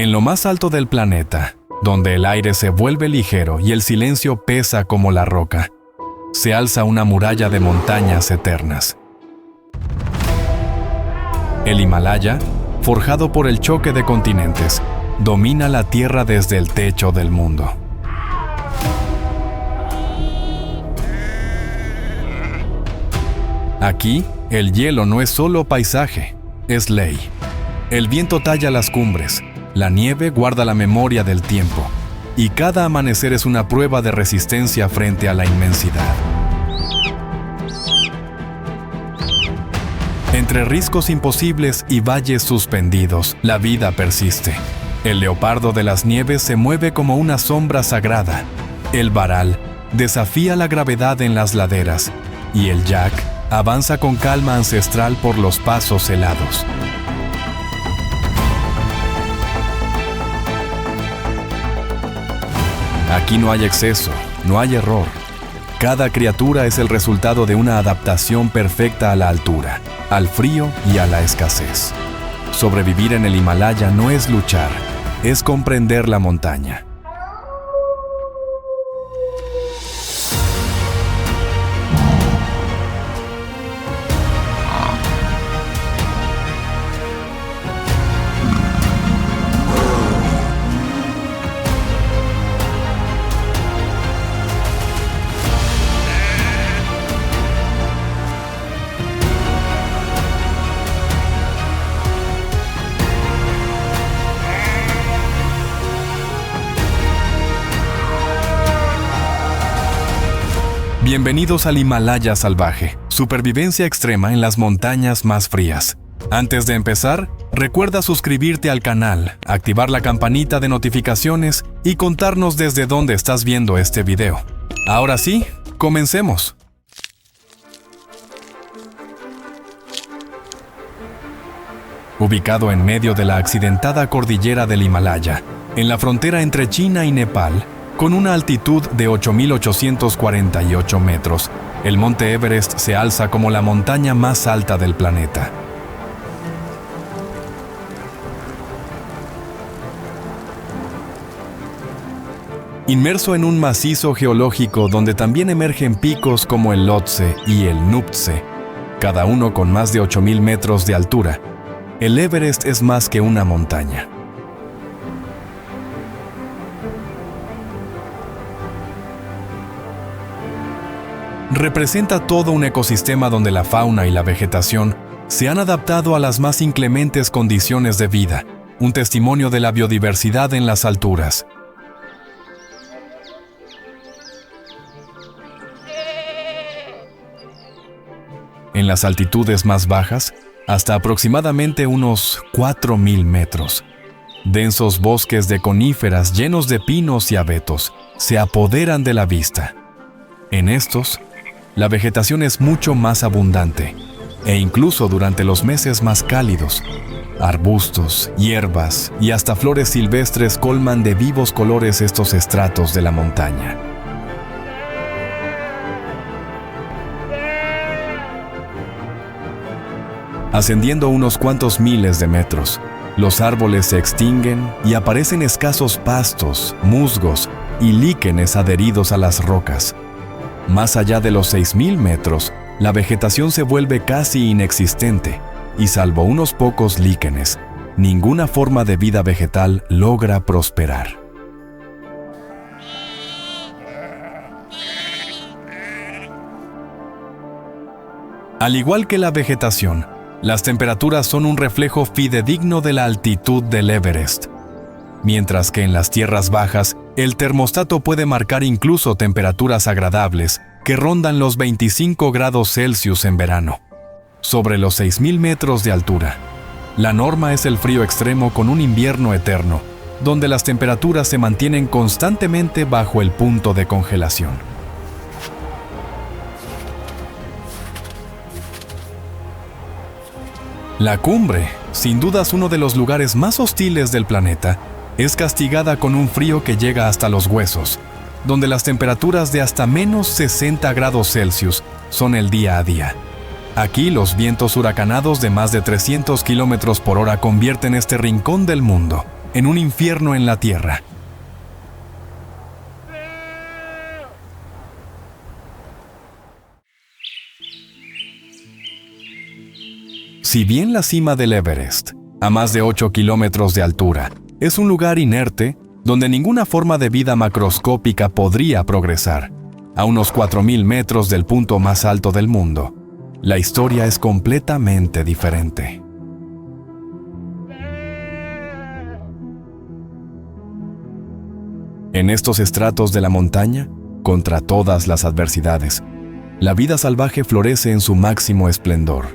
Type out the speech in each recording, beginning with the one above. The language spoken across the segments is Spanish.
En lo más alto del planeta, donde el aire se vuelve ligero y el silencio pesa como la roca, se alza una muralla de montañas eternas. El Himalaya, forjado por el choque de continentes, domina la Tierra desde el techo del mundo. Aquí, el hielo no es solo paisaje, es ley. El viento talla las cumbres, la nieve guarda la memoria del tiempo, y cada amanecer es una prueba de resistencia frente a la inmensidad. Entre riscos imposibles y valles suspendidos, la vida persiste. El leopardo de las nieves se mueve como una sombra sagrada. El varal desafía la gravedad en las laderas, y el yak avanza con calma ancestral por los pasos helados. Aquí no hay exceso, no hay error. Cada criatura es el resultado de una adaptación perfecta a la altura, al frío y a la escasez. Sobrevivir en el Himalaya no es luchar, es comprender la montaña. Bienvenidos al Himalaya salvaje, supervivencia extrema en las montañas más frías. Antes de empezar, recuerda suscribirte al canal, activar la campanita de notificaciones y contarnos desde dónde estás viendo este video. Ahora sí, comencemos. Ubicado en medio de la accidentada cordillera del Himalaya, en la frontera entre China y Nepal, con una altitud de 8.848 metros, el monte Everest se alza como la montaña más alta del planeta. Inmerso en un macizo geológico donde también emergen picos como el Lhotse y el Nuptse, cada uno con más de 8.000 metros de altura, el Everest es más que una montaña. Representa todo un ecosistema donde la fauna y la vegetación se han adaptado a las más inclementes condiciones de vida, un testimonio de la biodiversidad en las alturas. En las altitudes más bajas, hasta aproximadamente unos 4.000 metros, densos bosques de coníferas llenos de pinos y abetos se apoderan de la vista. En estos, la vegetación es mucho más abundante, e incluso durante los meses más cálidos, arbustos, hierbas y hasta flores silvestres colman de vivos colores estos estratos de la montaña. Ascendiendo unos cuantos miles de metros, los árboles se extinguen y aparecen escasos pastos, musgos y líquenes adheridos a las rocas. Más allá de los 6.000 metros, la vegetación se vuelve casi inexistente y salvo unos pocos líquenes, ninguna forma de vida vegetal logra prosperar. Al igual que la vegetación, las temperaturas son un reflejo fidedigno de la altitud del Everest. Mientras que en las tierras bajas, el termostato puede marcar incluso temperaturas agradables que rondan los 25 grados Celsius en verano. Sobre los 6.000 metros de altura, la norma es el frío extremo con un invierno eterno, donde las temperaturas se mantienen constantemente bajo el punto de congelación. La cumbre, sin dudas uno de los lugares más hostiles del planeta, es castigada con un frío que llega hasta los huesos, donde las temperaturas de hasta menos 60 grados Celsius son el día a día. Aquí los vientos huracanados de más de 300 km/h convierten este rincón del mundo en un infierno en la tierra. Si bien la cima del Everest, a más de 8 kilómetros de altura, es un lugar inerte donde ninguna forma de vida macroscópica podría progresar, a unos 4.000 metros del punto más alto del mundo, la historia es completamente diferente. En estos estratos de la montaña, contra todas las adversidades, la vida salvaje florece en su máximo esplendor,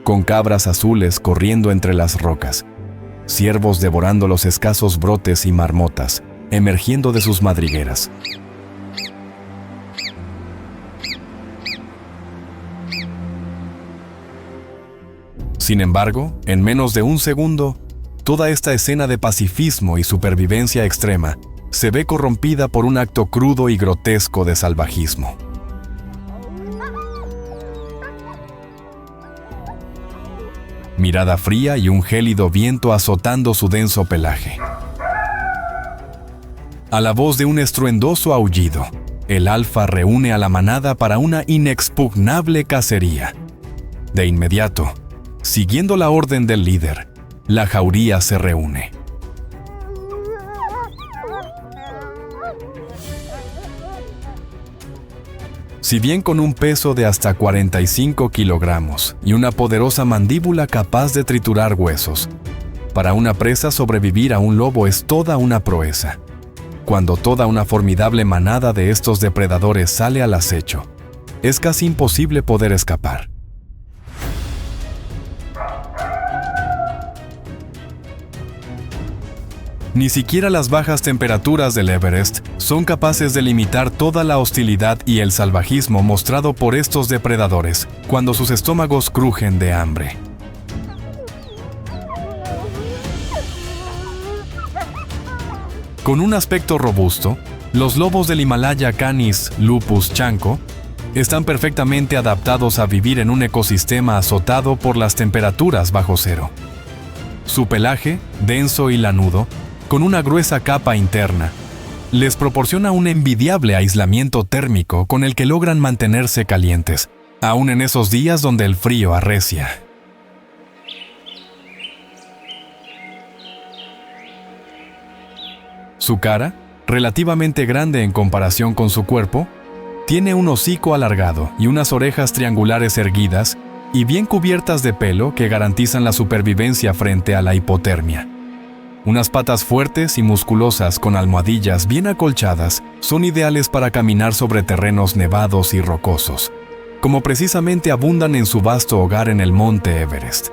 con cabras azules corriendo entre las rocas, ciervos devorando los escasos brotes y marmotas, emergiendo de sus madrigueras. Sin embargo, en menos de un segundo, toda esta escena de pacifismo y supervivencia extrema se ve corrompida por un acto crudo y grotesco de salvajismo. Mirada fría y un gélido viento azotando su denso pelaje. A la voz de un estruendoso aullido, el alfa reúne a la manada para una inexpugnable cacería. De inmediato, siguiendo la orden del líder, la jauría se reúne. Si bien con un peso de hasta 45 kilogramos y una poderosa mandíbula capaz de triturar huesos, para una presa sobrevivir a un lobo es toda una proeza. Cuando toda una formidable manada de estos depredadores sale al acecho, es casi imposible poder escapar. Ni siquiera las bajas temperaturas del Everest son capaces de limitar toda la hostilidad y el salvajismo mostrado por estos depredadores cuando sus estómagos crujen de hambre. Con un aspecto robusto, los lobos del Himalaya Canis lupus chanco están perfectamente adaptados a vivir en un ecosistema azotado por las temperaturas bajo cero. Su pelaje, denso y lanudo, con una gruesa capa interna, les proporciona un envidiable aislamiento térmico con el que logran mantenerse calientes, aún en esos días donde el frío arrecia. Su cara, relativamente grande en comparación con su cuerpo, tiene un hocico alargado y unas orejas triangulares erguidas y bien cubiertas de pelo que garantizan la supervivencia frente a la hipotermia. Unas patas fuertes y musculosas con almohadillas bien acolchadas son ideales para caminar sobre terrenos nevados y rocosos, como precisamente abundan en su vasto hogar en el monte Everest.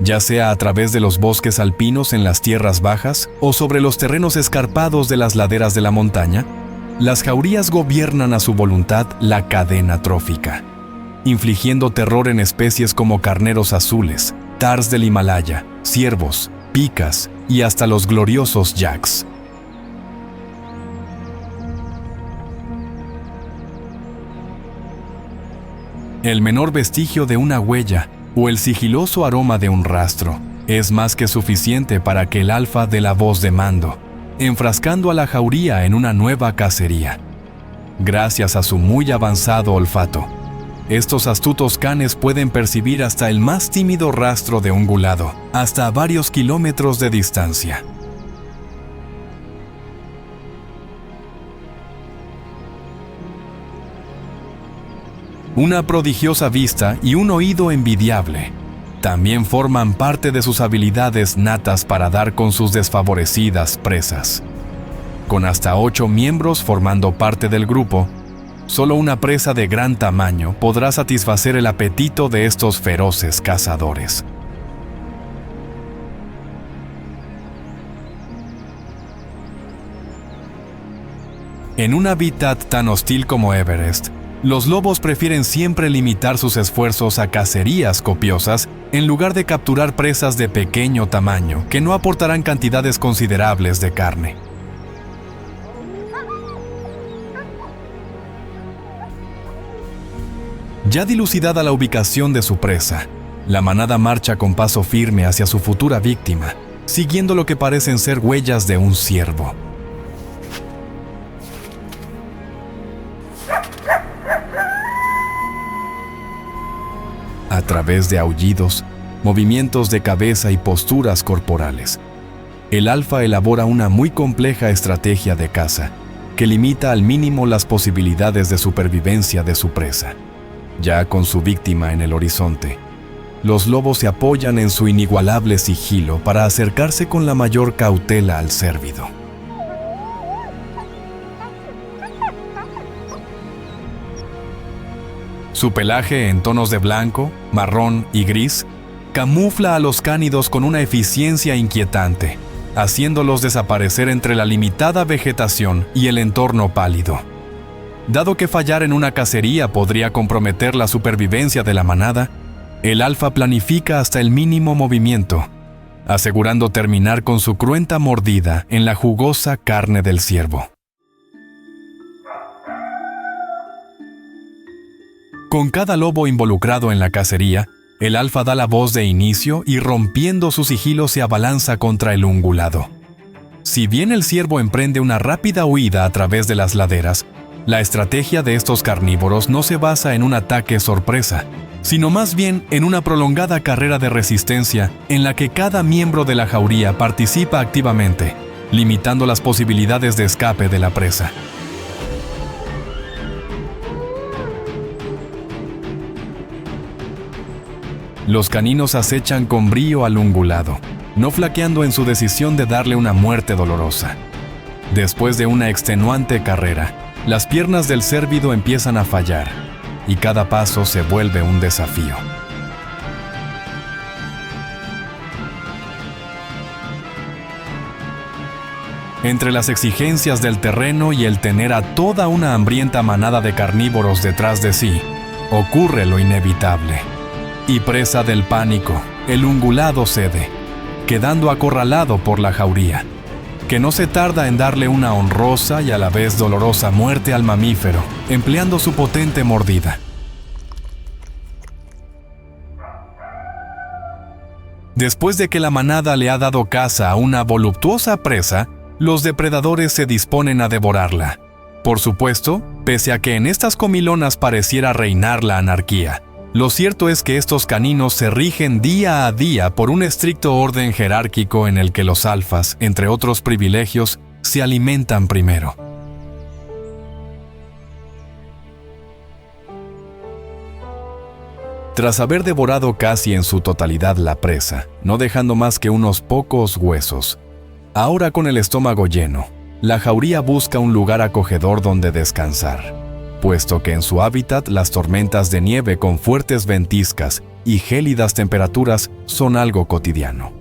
Ya sea a través de los bosques alpinos en las tierras bajas o sobre los terrenos escarpados de las laderas de la montaña, las jaurías gobiernan a su voluntad la cadena trófica, infligiendo terror en especies como carneros azules, tars del Himalaya, ciervos, picas y hasta los gloriosos yaks. El menor vestigio de una huella o el sigiloso aroma de un rastro es más que suficiente para que el alfa dé la voz de mando, enfrascando a la jauría en una nueva cacería. Gracias a su muy avanzado olfato, estos astutos canes pueden percibir hasta el más tímido rastro de un ungulado, hasta a varios kilómetros de distancia. Una prodigiosa vista y un oído envidiable también forman parte de sus habilidades natas para dar con sus desfavorecidas presas. Con hasta 8 miembros formando parte del grupo, solo una presa de gran tamaño podrá satisfacer el apetito de estos feroces cazadores. En un hábitat tan hostil como Everest, los lobos prefieren siempre limitar sus esfuerzos a cacerías copiosas en lugar de capturar presas de pequeño tamaño que no aportarán cantidades considerables de carne. Ya dilucidada la ubicación de su presa, la manada marcha con paso firme hacia su futura víctima, siguiendo lo que parecen ser huellas de un ciervo. A través de aullidos, movimientos de cabeza y posturas corporales, el alfa elabora una muy compleja estrategia de caza que limita al mínimo las posibilidades de supervivencia de su presa. Ya con su víctima en el horizonte, los lobos se apoyan en su inigualable sigilo para acercarse con la mayor cautela al cérvido. Su pelaje en tonos de blanco, marrón y gris camufla a los cánidos con una eficiencia inquietante, haciéndolos desaparecer entre la limitada vegetación y el entorno pálido. Dado que fallar en una cacería podría comprometer la supervivencia de la manada, el alfa planifica hasta el mínimo movimiento, asegurando terminar con su cruenta mordida en la jugosa carne del ciervo. Con cada lobo involucrado en la cacería, el alfa da la voz de inicio y rompiendo su sigilo se abalanza contra el ungulado. Si bien el ciervo emprende una rápida huida a través de las laderas, la estrategia de estos carnívoros no se basa en un ataque sorpresa, sino más bien en una prolongada carrera de resistencia en la que cada miembro de la jauría participa activamente, limitando las posibilidades de escape de la presa. Los caninos acechan con brío al ungulado, no flaqueando en su decisión de darle una muerte dolorosa. Después de una extenuante carrera, las piernas del cérvido empiezan a fallar, y cada paso se vuelve un desafío. Entre las exigencias del terreno y el tener a toda una hambrienta manada de carnívoros detrás de sí, ocurre lo inevitable. Y presa del pánico, el ungulado cede, quedando acorralado por la jauría, que no se tarda en darle una honrosa y a la vez dolorosa muerte al mamífero, empleando su potente mordida. Después de que la manada le ha dado caza a una voluptuosa presa, los depredadores se disponen a devorarla. Por supuesto, pese a que en estas comilonas pareciera reinar la anarquía, lo cierto es que estos caninos se rigen día a día por un estricto orden jerárquico en el que los alfas, entre otros privilegios, se alimentan primero. Tras haber devorado casi en su totalidad la presa, no dejando más que unos pocos huesos, ahora con el estómago lleno, la jauría busca un lugar acogedor donde descansar, puesto que en su hábitat las tormentas de nieve con fuertes ventiscas y gélidas temperaturas son algo cotidiano.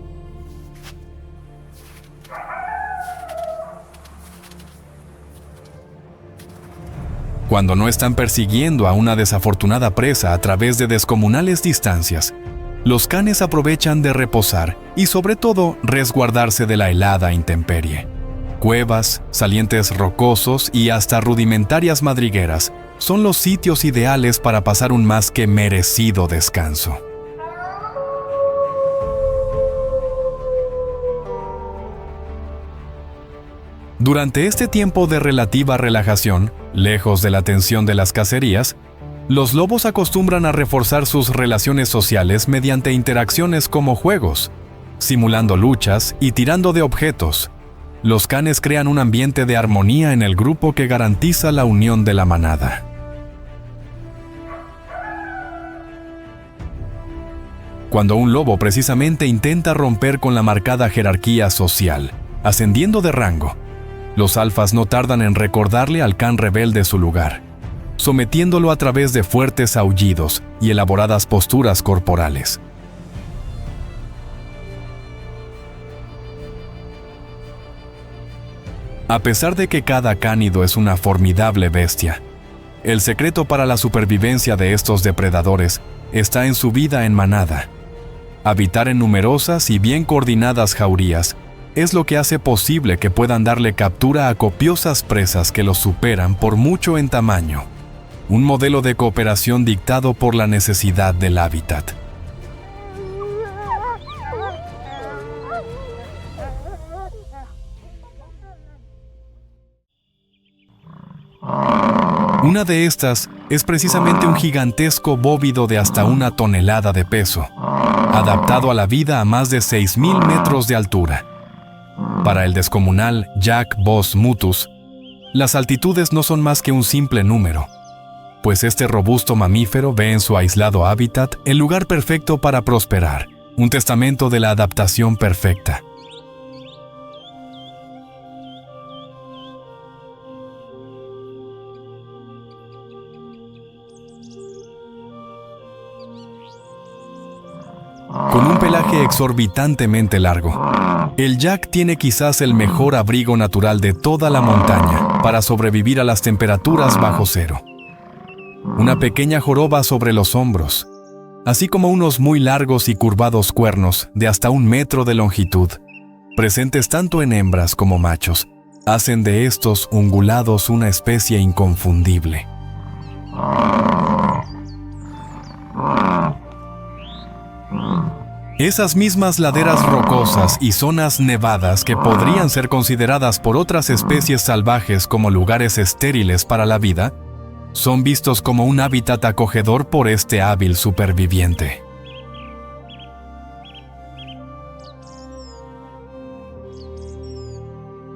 Cuando no están persiguiendo a una desafortunada presa a través de descomunales distancias, los canes aprovechan de reposar y sobre todo resguardarse de la helada intemperie. Cuevas, salientes rocosos y hasta rudimentarias madrigueras son los sitios ideales para pasar un más que merecido descanso. Durante este tiempo de relativa relajación, lejos de la tensión de las cacerías, los lobos acostumbran a reforzar sus relaciones sociales mediante interacciones como juegos, simulando luchas y tirando de objetos. Los canes crean un ambiente de armonía en el grupo que garantiza la unión de la manada. Cuando un lobo precisamente intenta romper con la marcada jerarquía social, ascendiendo de rango, los alfas no tardan en recordarle al can rebelde su lugar, sometiéndolo a través de fuertes aullidos y elaboradas posturas corporales. A pesar de que cada cánido es una formidable bestia, el secreto para la supervivencia de estos depredadores está en su vida en manada. Habitar en numerosas y bien coordinadas jaurías es lo que hace posible que puedan darle captura a copiosas presas que los superan por mucho en tamaño, un modelo de cooperación dictado por la necesidad del hábitat. Una de estas es precisamente un gigantesco bóvido de hasta 1 tonelada de peso, adaptado a la vida a más de 6,000 metros de altura. Para el descomunal Jack Bos Mutus, las altitudes no son más que un simple número, pues este robusto mamífero ve en su aislado hábitat el lugar perfecto para prosperar, un testamento de la adaptación perfecta. Con un pelaje exorbitantemente largo, el yak tiene quizás el mejor abrigo natural de toda la montaña para sobrevivir a las temperaturas bajo cero. Una pequeña joroba sobre los hombros, así como unos muy largos y curvados cuernos de hasta 1 metro de longitud, presentes tanto en hembras como machos, hacen de estos ungulados una especie inconfundible. Esas mismas laderas rocosas y zonas nevadas que podrían ser consideradas por otras especies salvajes como lugares estériles para la vida, son vistos como un hábitat acogedor por este hábil superviviente.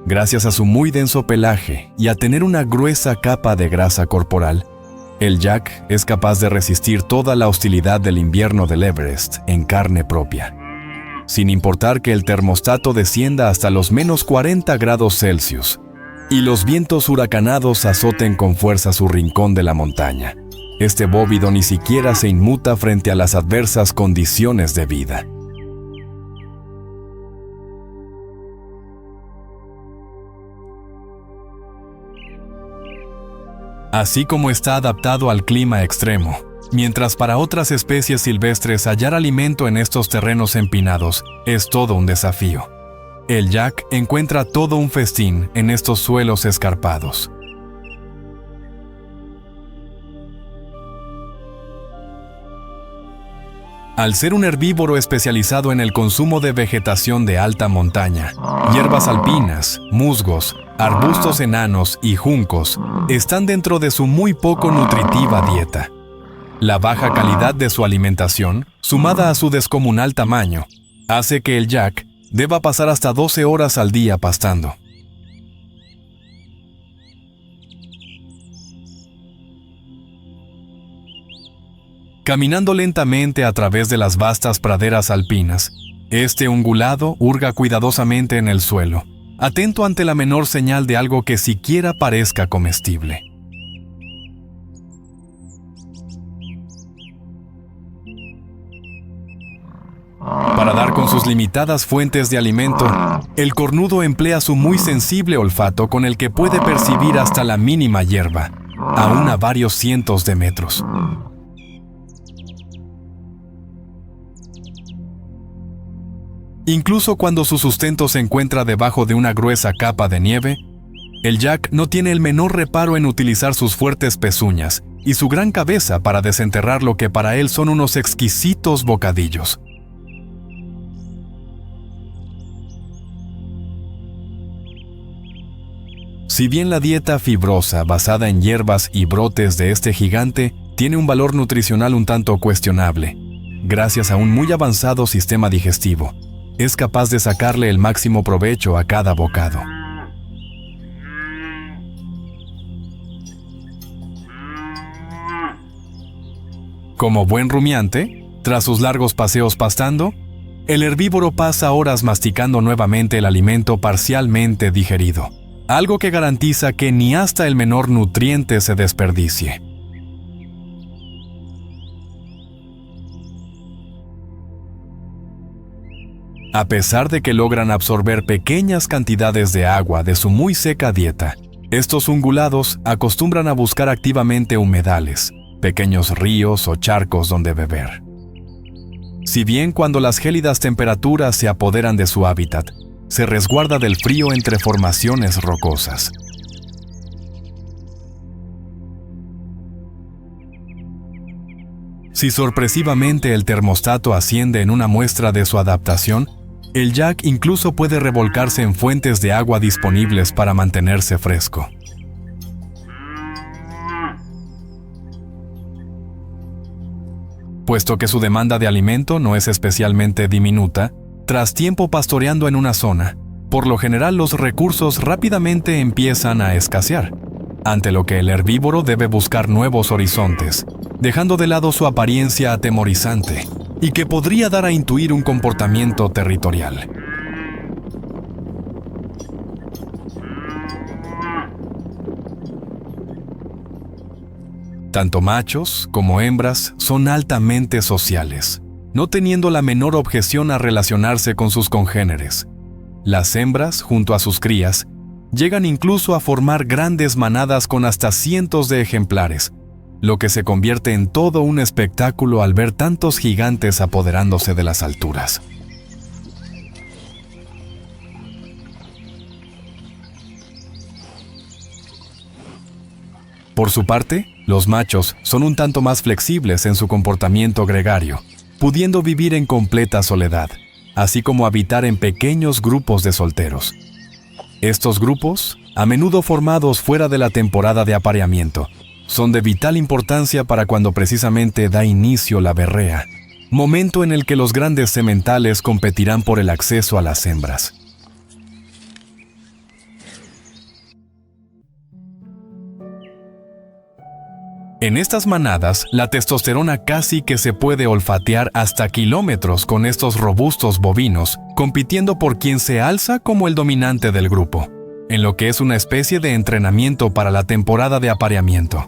Gracias a su muy denso pelaje y a tener una gruesa capa de grasa corporal, el yak es capaz de resistir toda la hostilidad del invierno del Everest en carne propia, sin importar que el termostato descienda hasta los -40 grados Celsius y los vientos huracanados azoten con fuerza su rincón de la montaña. Este bóvido ni siquiera se inmuta frente a las adversas condiciones de vida. Así como está adaptado al clima extremo, mientras para otras especies silvestres hallar alimento en estos terrenos empinados es todo un desafío, el yak encuentra todo un festín en estos suelos escarpados. Al ser un herbívoro especializado en el consumo de vegetación de alta montaña, hierbas alpinas, musgos, arbustos enanos y juncos están dentro de su muy poco nutritiva dieta. La baja calidad de su alimentación, sumada a su descomunal tamaño, hace que el yak deba pasar hasta 12 horas al día pastando. Caminando lentamente a través de las vastas praderas alpinas, este ungulado hurga cuidadosamente en el suelo, atento ante la menor señal de algo que siquiera parezca comestible. Para dar con sus limitadas fuentes de alimento, el cornudo emplea su muy sensible olfato con el que puede percibir hasta la mínima hierba, aún a varios cientos de metros. Incluso cuando su sustento se encuentra debajo de una gruesa capa de nieve, el yak no tiene el menor reparo en utilizar sus fuertes pezuñas y su gran cabeza para desenterrar lo que para él son unos exquisitos bocadillos. Si bien la dieta fibrosa basada en hierbas y brotes de este gigante tiene un valor nutricional un tanto cuestionable, gracias a un muy avanzado sistema digestivo, es capaz de sacarle el máximo provecho a cada bocado. Como buen rumiante, tras sus largos paseos pastando, el herbívoro pasa horas masticando nuevamente el alimento parcialmente digerido, algo que garantiza que ni hasta el menor nutriente se desperdicie. A pesar de que logran absorber pequeñas cantidades de agua de su muy seca dieta, estos ungulados acostumbran a buscar activamente humedales, pequeños ríos o charcos donde beber. Si bien cuando las gélidas temperaturas se apoderan de su hábitat, se resguarda del frío entre formaciones rocosas. Si sorpresivamente el termostato asciende en una muestra de su adaptación, el jack incluso puede revolcarse en fuentes de agua disponibles para mantenerse fresco. Puesto que su demanda de alimento no es especialmente diminuta, tras tiempo pastoreando en una zona, por lo general los recursos rápidamente empiezan a escasear, ante lo que el herbívoro debe buscar nuevos horizontes, dejando de lado su apariencia atemorizante y que podría dar a intuir un comportamiento territorial. Tanto machos como hembras son altamente sociales, no teniendo la menor objeción a relacionarse con sus congéneres. Las hembras, junto a sus crías, llegan incluso a formar grandes manadas con hasta cientos de ejemplares, lo que se convierte en todo un espectáculo al ver tantos gigantes apoderándose de las alturas. Por su parte, los machos son un tanto más flexibles en su comportamiento gregario, pudiendo vivir en completa soledad, así como habitar en pequeños grupos de solteros. Estos grupos, a menudo formados fuera de la temporada de apareamiento, son de vital importancia para cuando precisamente da inicio la berrea, momento en el que los grandes sementales competirán por el acceso a las hembras. En estas manadas, la testosterona casi que se puede olfatear hasta kilómetros con estos robustos bovinos, compitiendo por quien se alza como el dominante del grupo, en lo que es una especie de entrenamiento para la temporada de apareamiento.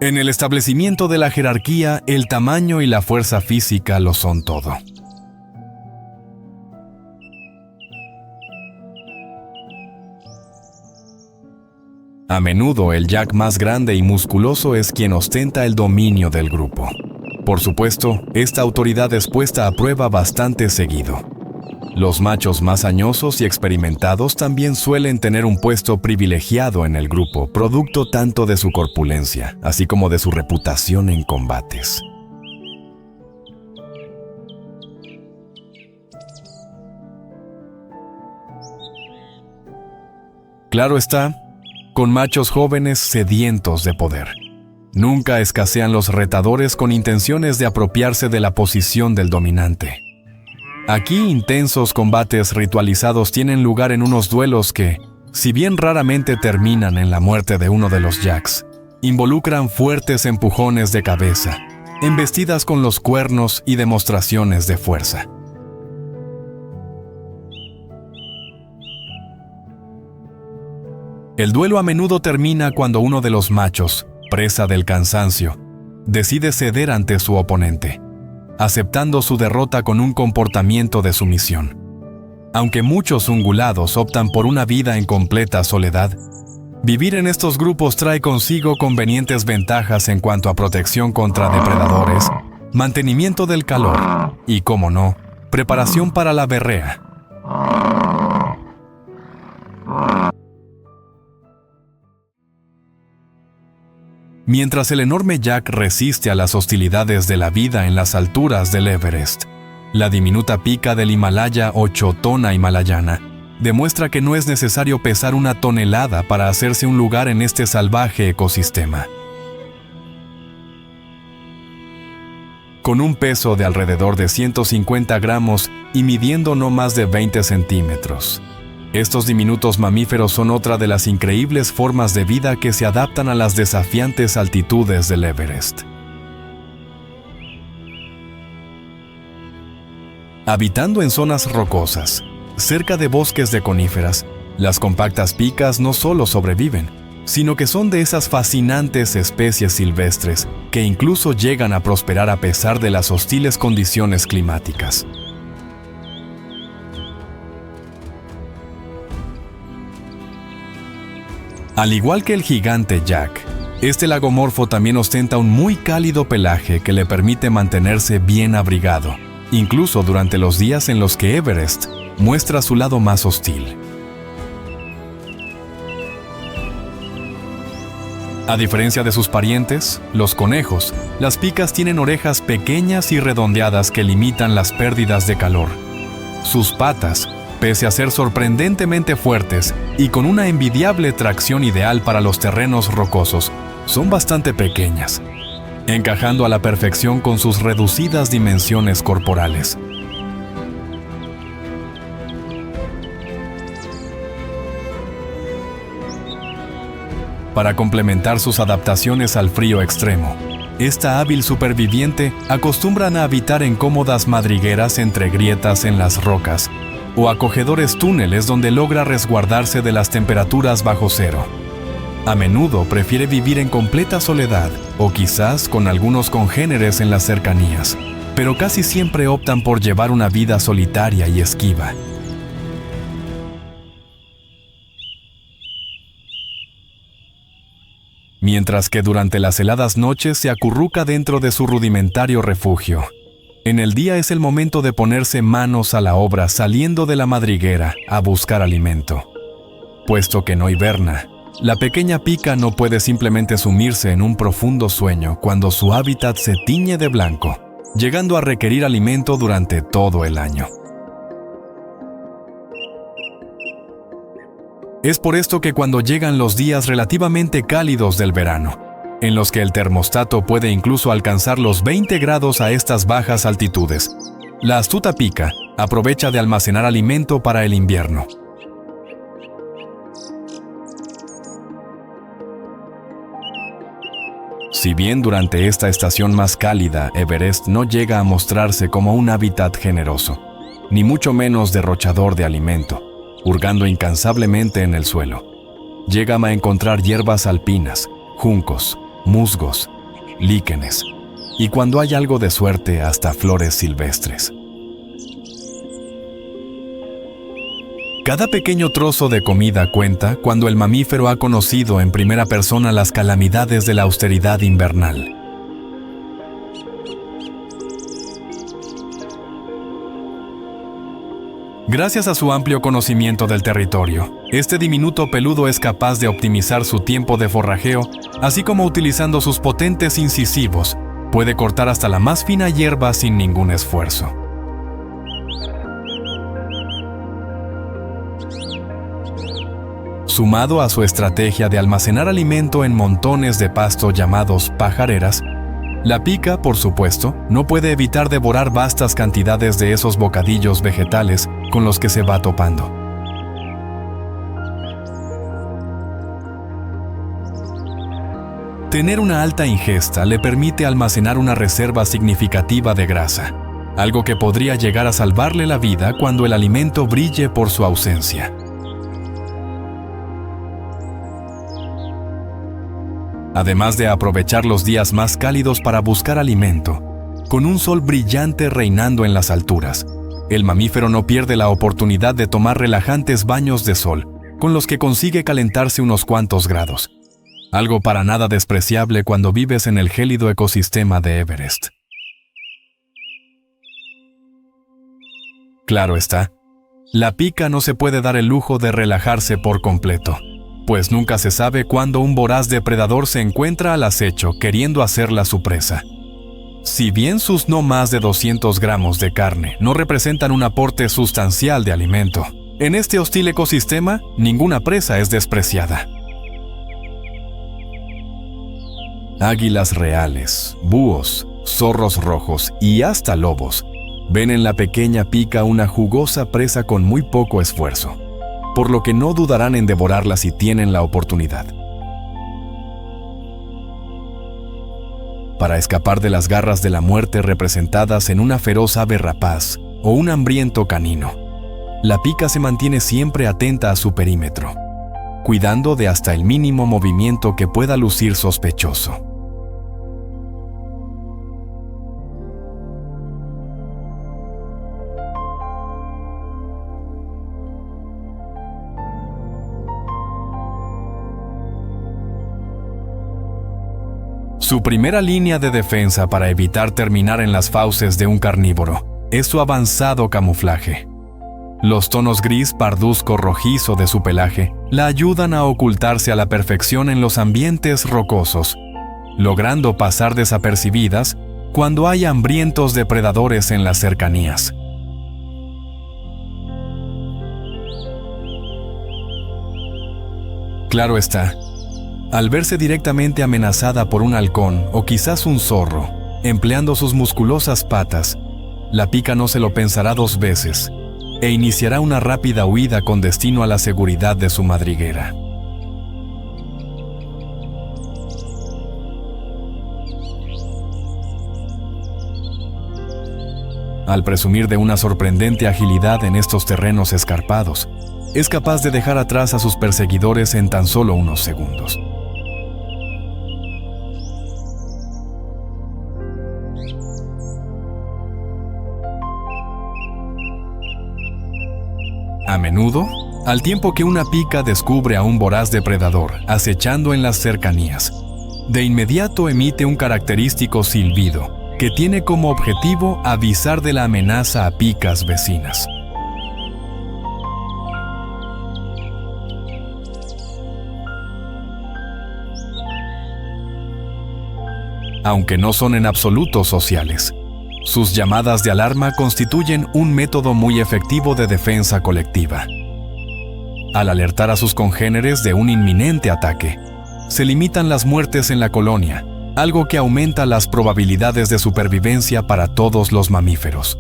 En el establecimiento de la jerarquía, el tamaño y la fuerza física lo son todo. A menudo el jack más grande y musculoso es quien ostenta el dominio del grupo. Por supuesto, esta autoridad es puesta a prueba bastante seguido. Los machos más añosos y experimentados también suelen tener un puesto privilegiado en el grupo, producto tanto de su corpulencia, así como de su reputación en combates. Claro está, con machos jóvenes sedientos de poder. Nunca escasean los retadores con intenciones de apropiarse de la posición del dominante. Aquí intensos combates ritualizados tienen lugar en unos duelos que, si bien raramente terminan en la muerte de uno de los jacks, involucran fuertes empujones de cabeza, embestidas con los cuernos y demostraciones de fuerza. El duelo a menudo termina cuando uno de los machos, presa del cansancio, decide ceder ante su oponente, aceptando su derrota con un comportamiento de sumisión. Aunque muchos ungulados optan por una vida en completa soledad, vivir en estos grupos trae consigo convenientes ventajas en cuanto a protección contra depredadores, mantenimiento del calor y, cómo no, preparación para la berrea. Mientras el enorme jack resiste a las hostilidades de la vida en las alturas del Everest, la diminuta pica del Himalaya o chotona himalayana demuestra que no es necesario pesar 1 tonelada para hacerse un lugar en este salvaje ecosistema. Con un peso de alrededor de 150 gramos y midiendo no más de 20 centímetros, estos diminutos mamíferos son otra de las increíbles formas de vida que se adaptan a las desafiantes altitudes del Everest. Habitando en zonas rocosas, cerca de bosques de coníferas, las compactas picas no solo sobreviven, sino que son de esas fascinantes especies silvestres que incluso llegan a prosperar a pesar de las hostiles condiciones climáticas. Al igual que el gigante jack, este lagomorfo también ostenta un muy cálido pelaje que le permite mantenerse bien abrigado, incluso durante los días en los que Everest muestra su lado más hostil. A diferencia de sus parientes, los conejos, las picas tienen orejas pequeñas y redondeadas que limitan las pérdidas de calor. Sus patas, pese a ser sorprendentemente fuertes y con una envidiable tracción ideal para los terrenos rocosos, son bastante pequeñas, encajando a la perfección con sus reducidas dimensiones corporales. Para complementar sus adaptaciones al frío extremo, esta hábil superviviente acostumbran a habitar en cómodas madrigueras entre grietas en las rocas o acogedores túneles donde logra resguardarse de las temperaturas bajo cero. A menudo prefiere vivir en completa soledad o quizás con algunos congéneres en las cercanías, pero casi siempre optan por llevar una vida solitaria y esquiva. Mientras que durante las heladas noches se acurruca dentro de su rudimentario refugio. En el día es el momento de ponerse manos a la obra saliendo de la madriguera a buscar alimento. Puesto que no hiberna, la pequeña pica no puede simplemente sumirse en un profundo sueño cuando su hábitat se tiñe de blanco, llegando a requerir alimento durante todo el año. Es por esto que cuando llegan los días relativamente cálidos del verano, en los que el termostato puede incluso alcanzar los 20 grados a estas bajas altitudes, la astuta pica aprovecha de almacenar alimento para el invierno. Si bien durante esta estación más cálida, Everest no llega a mostrarse como un hábitat generoso, ni mucho menos derrochador de alimento, hurgando incansablemente en el suelo. Llega a encontrar hierbas alpinas, juncos, musgos, líquenes, y cuando hay algo de suerte, hasta flores silvestres. Cada pequeño trozo de comida cuenta cuando el mamífero ha conocido en primera persona las calamidades de la austeridad invernal. Gracias a su amplio conocimiento del territorio, este diminuto peludo es capaz de optimizar su tiempo de forrajeo, así como utilizando sus potentes incisivos, puede cortar hasta la más fina hierba sin ningún esfuerzo. Sumado a su estrategia de almacenar alimento en montones de pasto llamados pajareras, la pica, por supuesto, no puede evitar devorar vastas cantidades de esos bocadillos vegetales con los que se va topando. Tener una alta ingesta le permite almacenar una reserva significativa de grasa, algo que podría llegar a salvarle la vida cuando el alimento brille por su ausencia. Además de aprovechar los días más cálidos para buscar alimento, con un sol brillante reinando en las alturas, el mamífero no pierde la oportunidad de tomar relajantes baños de sol, con los que consigue calentarse unos cuantos grados, algo para nada despreciable cuando vives en el gélido ecosistema de Everest. Claro está, la pica no se puede dar el lujo de relajarse por completo, pues nunca se sabe cuándo un voraz depredador se encuentra al acecho queriendo hacerla su presa. Si bien sus no más de 200 gramos de carne no representan un aporte sustancial de alimento, en este hostil ecosistema ninguna presa es despreciada. Águilas reales, búhos, zorros rojos y hasta lobos ven en la pequeña pica una jugosa presa con muy poco esfuerzo, por lo que no dudarán en devorarla si tienen la oportunidad. Para escapar de las garras de la muerte representadas en una feroz ave rapaz o un hambriento canino, la pica se mantiene siempre atenta a su perímetro, cuidando de hasta el mínimo movimiento que pueda lucir sospechoso. Su primera línea de defensa para evitar terminar en las fauces de un carnívoro es su avanzado camuflaje. Los tonos gris parduzco rojizo de su pelaje la ayudan a ocultarse a la perfección en los ambientes rocosos, logrando pasar desapercibidas cuando hay hambrientos depredadores en las cercanías. Claro está, al verse directamente amenazada por un halcón o quizás un zorro, empleando sus musculosas patas, la pica no se lo pensará dos veces e iniciará una rápida huida con destino a la seguridad de su madriguera. Al presumir de una sorprendente agilidad en estos terrenos escarpados, es capaz de dejar atrás a sus perseguidores en tan solo unos segundos. A menudo, al tiempo que una pica descubre a un voraz depredador acechando en las cercanías, de inmediato emite un característico silbido que tiene como objetivo avisar de la amenaza a picas vecinas. Aunque no son en absoluto sociales, sus llamadas de alarma constituyen un método muy efectivo de defensa colectiva. Al alertar a sus congéneres de un inminente ataque, se limitan las muertes en la colonia, algo que aumenta las probabilidades de supervivencia para todos los mamíferos.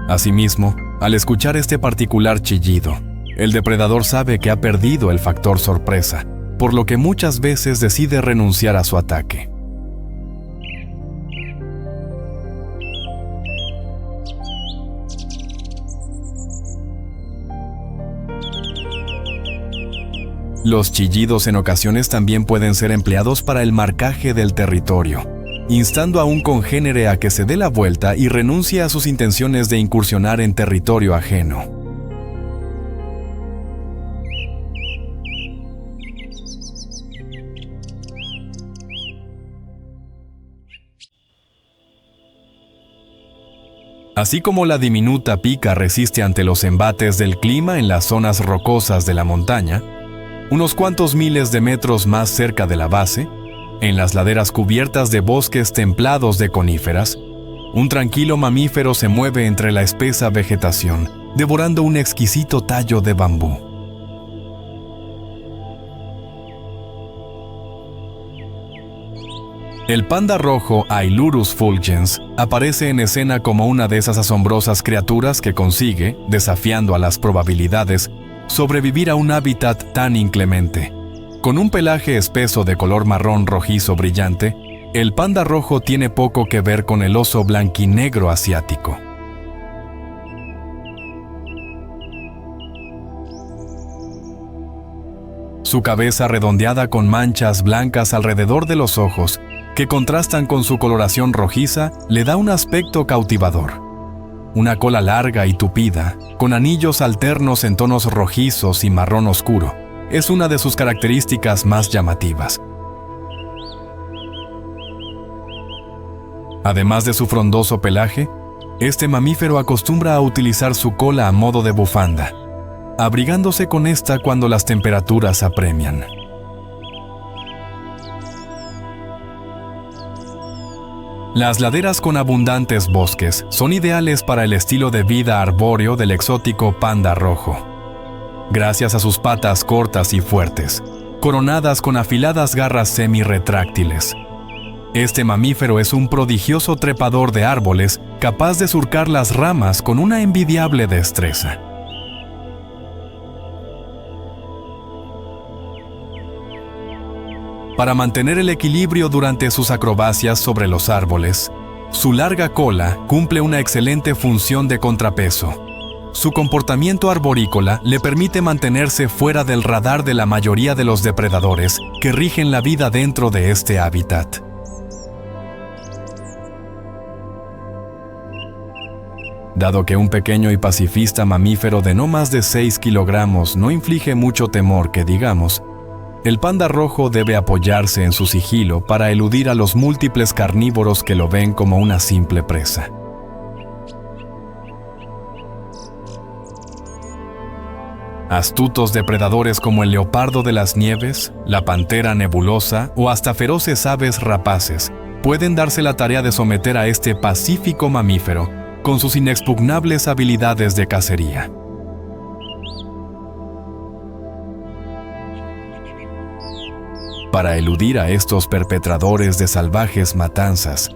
Asimismo, al escuchar este particular chillido, el depredador sabe que ha perdido el factor sorpresa, por lo que muchas veces decide renunciar a su ataque. Los chillidos en ocasiones también pueden ser empleados para el marcaje del territorio, instando a un congénere a que se dé la vuelta y renuncie a sus intenciones de incursionar en territorio ajeno. Así como la diminuta pica resiste ante los embates del clima en las zonas rocosas de la montaña, unos cuantos miles de metros más cerca de la base, en las laderas cubiertas de bosques templados de coníferas, un tranquilo mamífero se mueve entre la espesa vegetación, devorando un exquisito tallo de bambú. El panda rojo Ailurus fulgens aparece en escena como una de esas asombrosas criaturas que consigue, desafiando a las probabilidades, sobrevivir a un hábitat tan inclemente. Con un pelaje espeso de color marrón rojizo brillante, el panda rojo tiene poco que ver con el oso blanquinegro asiático. Su cabeza redondeada con manchas blancas alrededor de los ojos, que contrastan con su coloración rojiza, le da un aspecto cautivador. Una cola larga y tupida, con anillos alternos en tonos rojizos y marrón oscuro, es una de sus características más llamativas. Además de su frondoso pelaje, este mamífero acostumbra a utilizar su cola a modo de bufanda, abrigándose con esta cuando las temperaturas apremian. Las laderas con abundantes bosques son ideales para el estilo de vida arbóreo del exótico panda rojo. Gracias a sus patas cortas y fuertes, coronadas con afiladas garras semi-retráctiles. Este mamífero es un prodigioso trepador de árboles capaz de surcar las ramas con una envidiable destreza. Para mantener el equilibrio durante sus acrobacias sobre los árboles, su larga cola cumple una excelente función de contrapeso. Su comportamiento arborícola le permite mantenerse fuera del radar de la mayoría de los depredadores que rigen la vida dentro de este hábitat. Dado que un pequeño y pacifista mamífero de no más de 6 kilogramos no inflige mucho temor que digamos, El panda rojo debe apoyarse en su sigilo para eludir a los múltiples carnívoros que lo ven como una simple presa. Astutos depredadores como el leopardo de las nieves, la pantera nebulosa o hasta feroces aves rapaces pueden darse la tarea de someter a este pacífico mamífero con sus inexpugnables habilidades de cacería. Para eludir a estos perpetradores de salvajes matanzas,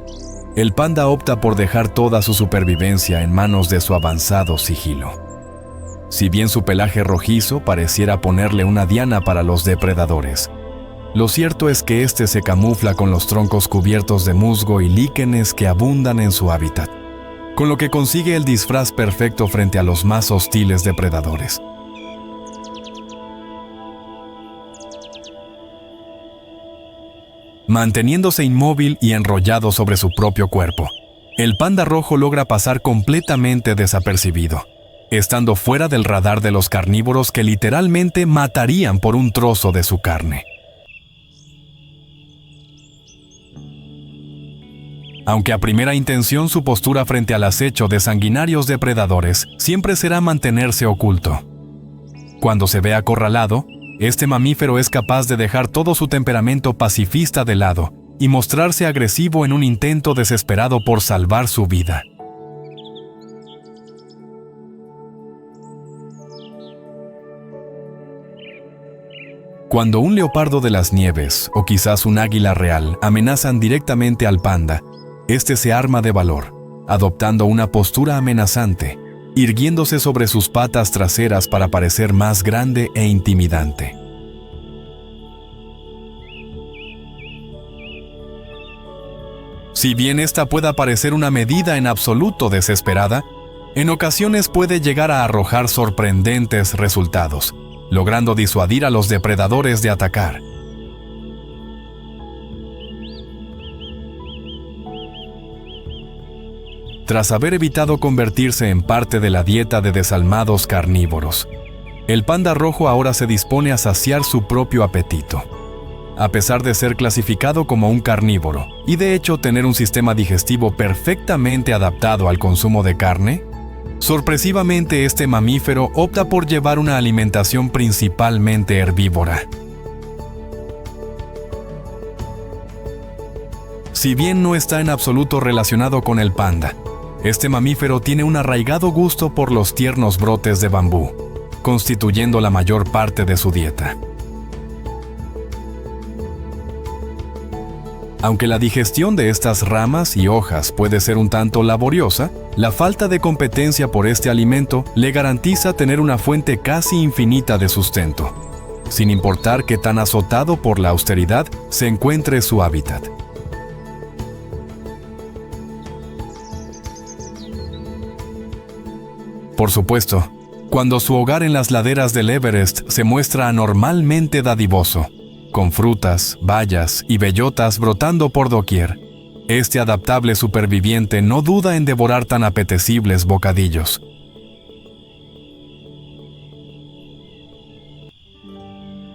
el panda opta por dejar toda su supervivencia en manos de su avanzado sigilo. Si bien su pelaje rojizo pareciera ponerle una diana para los depredadores, lo cierto es que este se camufla con los troncos cubiertos de musgo y líquenes que abundan en su hábitat, con lo que consigue el disfraz perfecto frente a los más hostiles depredadores. Manteniéndose inmóvil y enrollado sobre su propio cuerpo, el panda rojo logra pasar completamente desapercibido, estando fuera del radar de los carnívoros que literalmente matarían por un trozo de su carne. Aunque a primera intención su postura frente al acecho de sanguinarios depredadores siempre será mantenerse oculto. Cuando se ve acorralado, este mamífero es capaz de dejar todo su temperamento pacifista de lado y mostrarse agresivo en un intento desesperado por salvar su vida. Cuando un leopardo de las nieves o quizás un águila real amenazan directamente al panda, este se arma de valor, adoptando una postura amenazante, irguiéndose sobre sus patas traseras para parecer más grande e intimidante. Si bien esta pueda parecer una medida en absoluto desesperada, en ocasiones puede llegar a arrojar sorprendentes resultados, logrando disuadir a los depredadores de atacar. Tras haber evitado convertirse en parte de la dieta de desalmados carnívoros, el panda rojo ahora se dispone a saciar su propio apetito. A pesar de ser clasificado como un carnívoro y de hecho tener un sistema digestivo perfectamente adaptado al consumo de carne, sorpresivamente este mamífero opta por llevar una alimentación principalmente herbívora. Si bien no está en absoluto relacionado con el panda, este mamífero tiene un arraigado gusto por los tiernos brotes de bambú, constituyendo la mayor parte de su dieta. Aunque la digestión de estas ramas y hojas puede ser un tanto laboriosa, la falta de competencia por este alimento le garantiza tener una fuente casi infinita de sustento, sin importar qué tan azotado por la austeridad se encuentre su hábitat. Por supuesto, cuando su hogar en las laderas del Everest se muestra anormalmente dadivoso, con frutas, bayas y bellotas brotando por doquier, este adaptable superviviente no duda en devorar tan apetecibles bocadillos.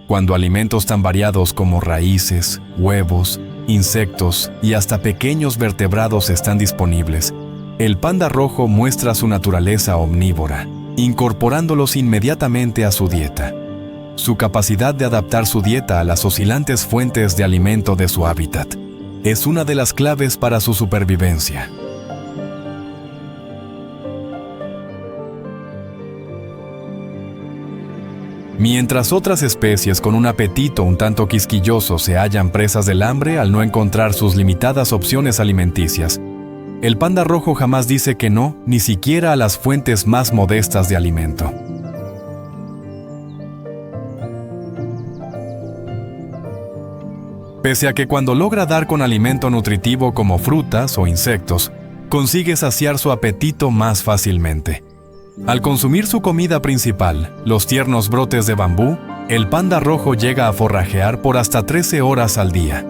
Cuando alimentos tan variados como raíces, huevos, insectos y hasta pequeños vertebrados están disponibles, el panda rojo muestra su naturaleza omnívora, incorporándolos inmediatamente a su dieta. Su capacidad de adaptar su dieta a las oscilantes fuentes de alimento de su hábitat es una de las claves para su supervivencia. Mientras otras especies con un apetito un tanto quisquilloso se hallan presas del hambre al no encontrar sus limitadas opciones alimenticias, el panda rojo jamás dice que no, ni siquiera a las fuentes más modestas de alimento. Pese a que cuando logra dar con alimento nutritivo como frutas o insectos, consigue saciar su apetito más fácilmente. Al consumir su comida principal, los tiernos brotes de bambú, el panda rojo llega a forrajear por hasta 13 horas al día.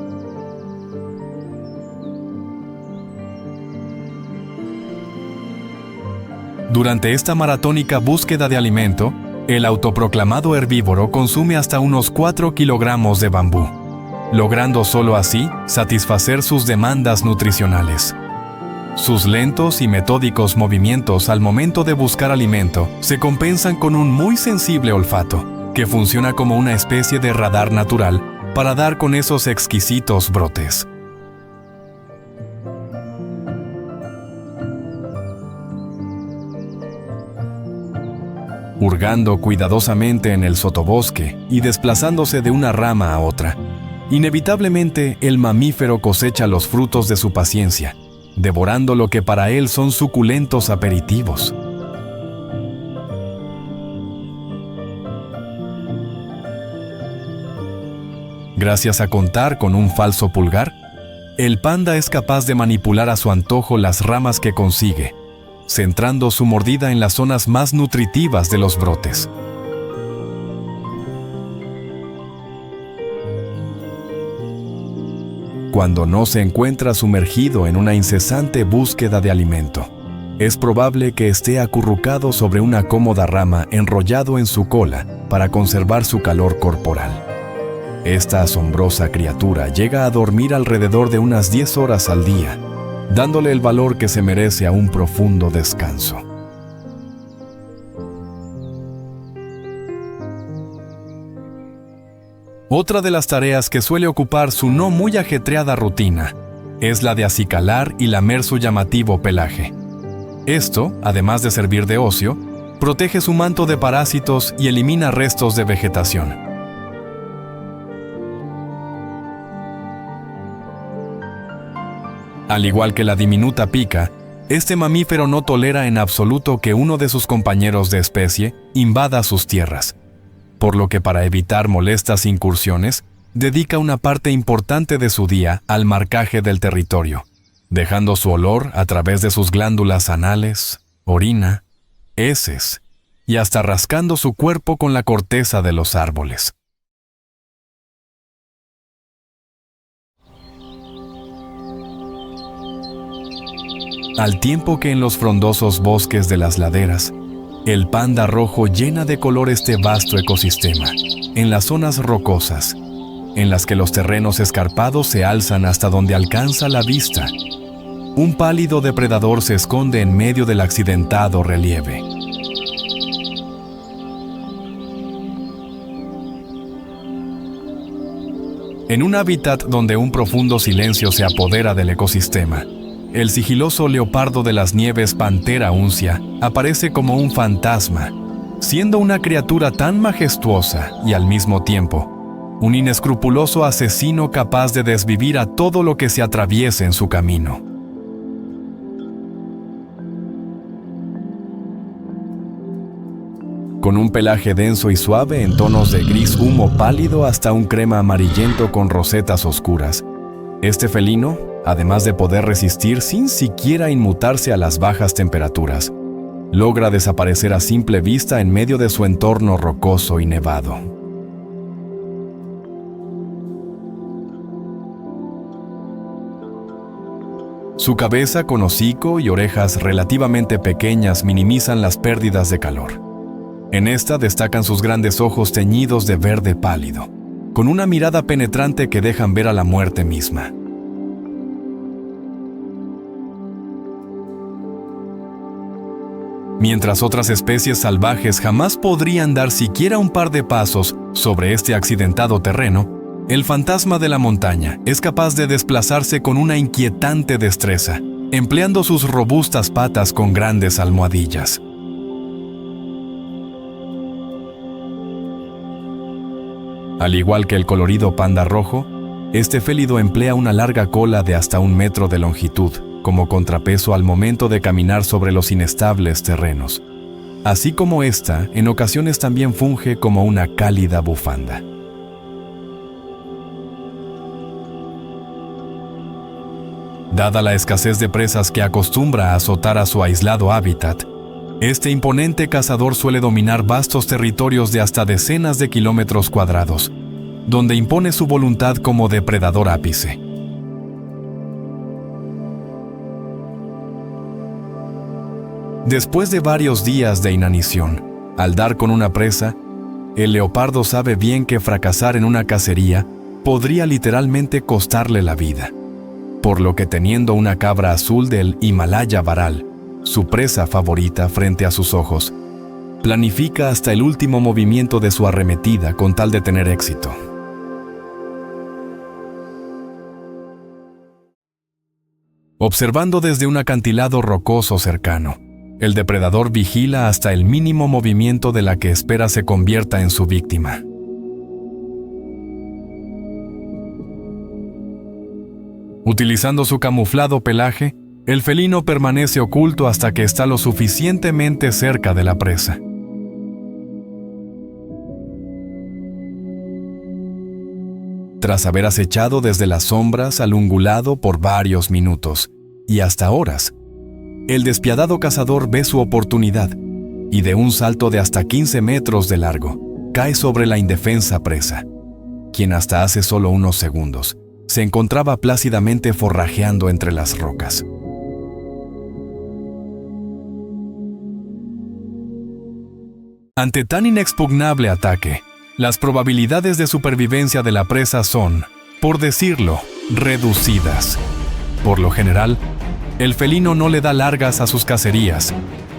Durante esta maratónica búsqueda de alimento, El autoproclamado herbívoro consume hasta unos 4 kilogramos de bambú, logrando solo así satisfacer sus demandas nutricionales. Sus lentos y metódicos movimientos al momento de buscar alimento se compensan con un muy sensible olfato, que funciona como una especie de radar natural para dar con esos exquisitos brotes. Hurgando cuidadosamente en el sotobosque y desplazándose de una rama a otra, inevitablemente el mamífero cosecha los frutos de su paciencia, devorando lo que para él son suculentos aperitivos. Gracias a contar con un falso pulgar, el panda es capaz de manipular a su antojo las ramas que consigue, centrando su mordida en las zonas más nutritivas de los brotes. Cuando no se encuentra sumergido en una incesante búsqueda de alimento, es probable que esté acurrucado sobre una cómoda rama enrollado en su cola para conservar su calor corporal. Esta asombrosa criatura llega a dormir alrededor de unas 10 horas al día, dándole el valor que se merece a un profundo descanso. Otra de las tareas que suele ocupar su no muy ajetreada rutina es la de acicalar y lamer su llamativo pelaje. Esto, además de servir de ocio, protege su manto de parásitos y elimina restos de vegetación. Al igual que la diminuta pica, este mamífero no tolera en absoluto que uno de sus compañeros de especie invada sus tierras, por lo que para evitar molestas incursiones, dedica una parte importante de su día al marcaje del territorio, dejando su olor a través de sus glándulas anales, orina, heces y hasta rascando su cuerpo con la corteza de los árboles. Al tiempo que en los frondosos bosques de las laderas, el panda rojo llena de color este vasto ecosistema, en las zonas rocosas, en las que los terrenos escarpados se alzan hasta donde alcanza la vista. Un pálido depredador se esconde en medio del accidentado relieve. En un hábitat donde un profundo silencio se apodera del ecosistema, el sigiloso leopardo de las nieves Panthera uncia aparece como un fantasma, siendo una criatura tan majestuosa y al mismo tiempo un inescrupuloso asesino capaz de desvivir a todo lo que se atraviese en su camino. Con un pelaje denso y suave en tonos de gris humo pálido hasta un crema amarillento con rosetas oscuras, este felino, además de poder resistir sin siquiera inmutarse a las bajas temperaturas, logra desaparecer a simple vista en medio de su entorno rocoso y nevado. Su cabeza con hocico y orejas relativamente pequeñas minimizan las pérdidas de calor. En esta destacan sus grandes ojos teñidos de verde pálido, con una mirada penetrante que dejan ver a la muerte misma. Mientras otras especies salvajes jamás podrían dar siquiera un par de pasos sobre este accidentado terreno, el fantasma de la montaña es capaz de desplazarse con una inquietante destreza, empleando sus robustas patas con grandes almohadillas. Al igual que el colorido panda rojo, este félido emplea una larga cola de hasta 1 metro de longitud como contrapeso al momento de caminar sobre los inestables terrenos, así como esta en ocasiones también funge como una cálida bufanda. Dada la escasez de presas que acostumbra a azotar a su aislado hábitat, este imponente cazador suele dominar vastos territorios de hasta decenas de kilómetros cuadrados, donde impone su voluntad como depredador ápice. Después de varios días de inanición, Al dar con una presa, el leopardo sabe bien que fracasar en una cacería podría literalmente costarle la vida, por lo que teniendo una cabra azul del Himalaya varal, su presa favorita frente a sus ojos, planifica hasta el último movimiento de su arremetida con tal de tener éxito. Observando desde un acantilado rocoso cercano, el depredador vigila hasta el mínimo movimiento de la que espera se convierta en su víctima. Utilizando su camuflado pelaje, el felino permanece oculto hasta que está lo suficientemente cerca de la presa. Tras haber acechado desde las sombras al ungulado por varios minutos y hasta horas, el despiadado cazador ve su oportunidad y de un salto de hasta 15 metros de largo, cae sobre la indefensa presa, quien hasta hace solo unos segundos se encontraba plácidamente forrajeando entre las rocas. Ante tan inexpugnable ataque, las probabilidades de supervivencia de la presa son, por decirlo, reducidas. Por lo general, el felino no le da largas a sus cacerías,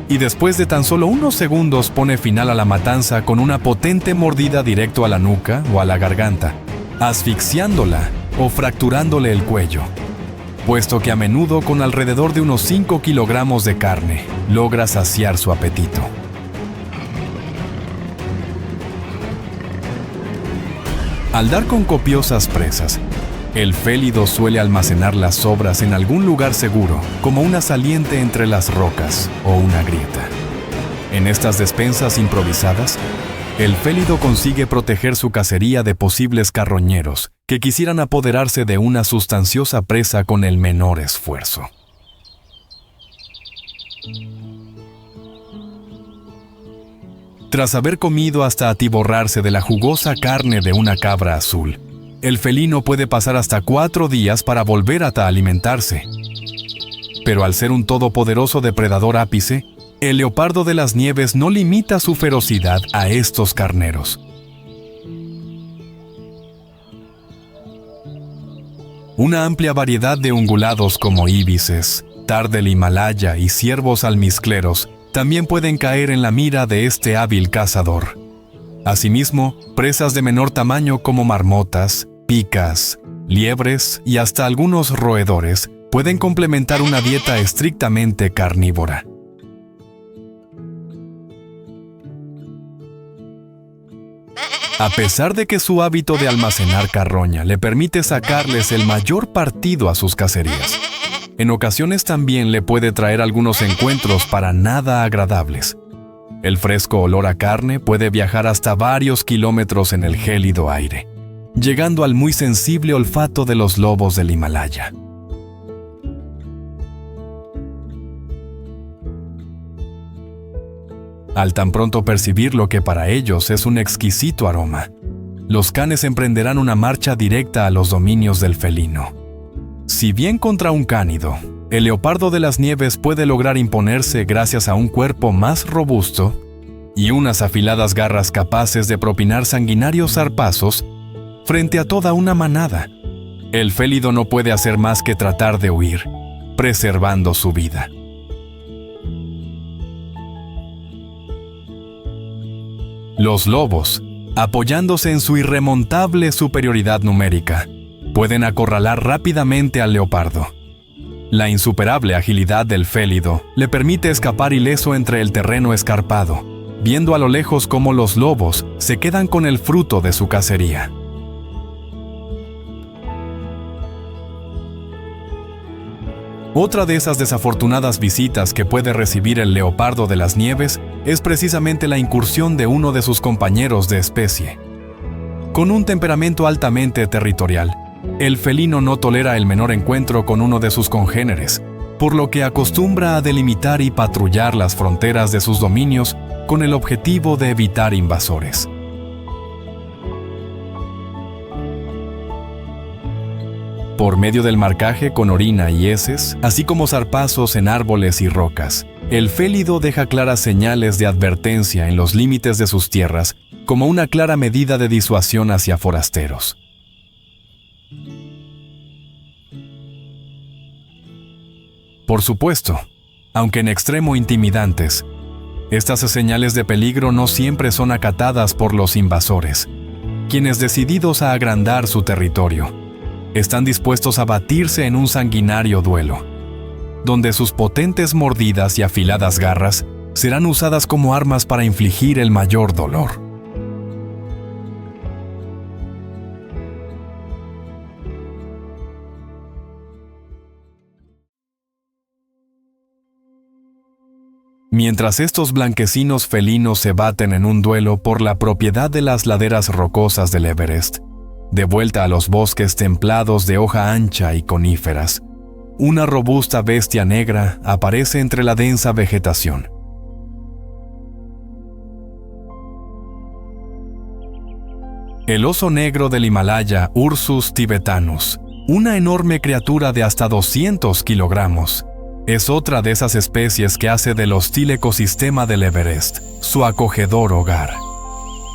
y después de tan solo unos segundos pone final a la matanza con una potente mordida directo a la nuca o a la garganta, asfixiándola o fracturándole el cuello, puesto que a menudo con alrededor de unos 5 kilogramos de carne logra saciar su apetito. Al dar con copiosas presas, el félido suele almacenar las sobras en algún lugar seguro, como una saliente entre las rocas o una grieta. En estas despensas improvisadas, el félido consigue proteger su cacería de posibles carroñeros que quisieran apoderarse de una sustanciosa presa con el menor esfuerzo. Tras haber comido hasta atiborrarse de la jugosa carne de una cabra azul, el felino puede pasar hasta 4 días para volver a alimentarse. Pero al ser un todopoderoso depredador ápice, el leopardo de las nieves no limita su ferocidad a estos carneros. Una amplia variedad de ungulados como íbices, tar del Himalaya y ciervos almizcleros también pueden caer en la mira de este hábil cazador. Asimismo, presas de menor tamaño como marmotas, picas, liebres y hasta algunos roedores pueden complementar una dieta estrictamente carnívora. A pesar de que su hábito de almacenar carroña le permite sacarles el mayor partido a sus cacerías, en ocasiones también le puede traer algunos encuentros para nada agradables. El fresco olor a carne puede viajar hasta varios kilómetros en el gélido aire, llegando al muy sensible olfato de los lobos del Himalaya. Al tan pronto percibir lo que para ellos es un exquisito aroma, los canes emprenderán una marcha directa a los dominios del felino. Si bien contra un cánido, el leopardo de las nieves puede lograr imponerse gracias a un cuerpo más robusto y unas afiladas garras capaces de propinar sanguinarios zarpazos frente a toda una manada, el félido no puede hacer más que tratar de huir, preservando su vida. Los lobos, apoyándose en su irremontable superioridad numérica, pueden acorralar rápidamente al leopardo. La insuperable agilidad del félido le permite escapar ileso entre el terreno escarpado, viendo a lo lejos cómo los lobos se quedan con el fruto de su cacería. Otra de esas desafortunadas visitas que puede recibir el leopardo de las nieves es precisamente la incursión de uno de sus compañeros de especie. Con un temperamento altamente territorial, el felino no tolera el menor encuentro con uno de sus congéneres, por lo que acostumbra a delimitar y patrullar las fronteras de sus dominios con el objetivo de evitar invasores. Por medio del marcaje con orina y heces, así como zarpazos en árboles y rocas, El félido deja claras señales de advertencia en los límites de sus tierras, como una clara medida de disuasión hacia forasteros. Por supuesto, aunque en extremo intimidantes, estas señales de peligro no siempre son acatadas por los invasores, quienes, decididos a agrandar su territorio, están dispuestos a batirse en un sanguinario duelo, donde sus potentes mordidas y afiladas garras serán usadas como armas para infligir el mayor dolor. Mientras estos blanquecinos felinos se baten en un duelo por la propiedad de las laderas rocosas del Everest, de vuelta a los bosques templados de hoja ancha y coníferas, una robusta bestia negra aparece entre la densa vegetación. El oso negro del Himalaya, Ursus tibetanus, una enorme criatura de hasta 200 kilogramos, es otra de esas especies que hace del hostil ecosistema del Everest su acogedor hogar.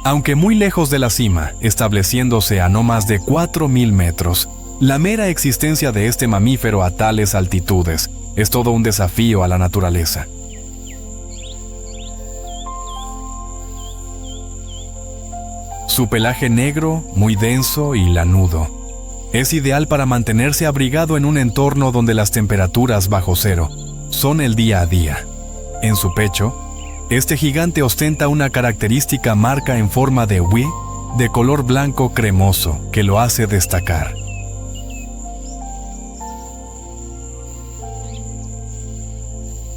Aunque muy lejos de la cima, estableciéndose a no más de 4.000 metros, la mera existencia de este mamífero a tales altitudes es todo un desafío a la naturaleza. Su pelaje negro, muy denso y lanudo, es ideal para mantenerse abrigado en un entorno donde las temperaturas bajo cero son el día a día. En su pecho, este gigante ostenta una característica marca en forma de V de color blanco cremoso que lo hace destacar.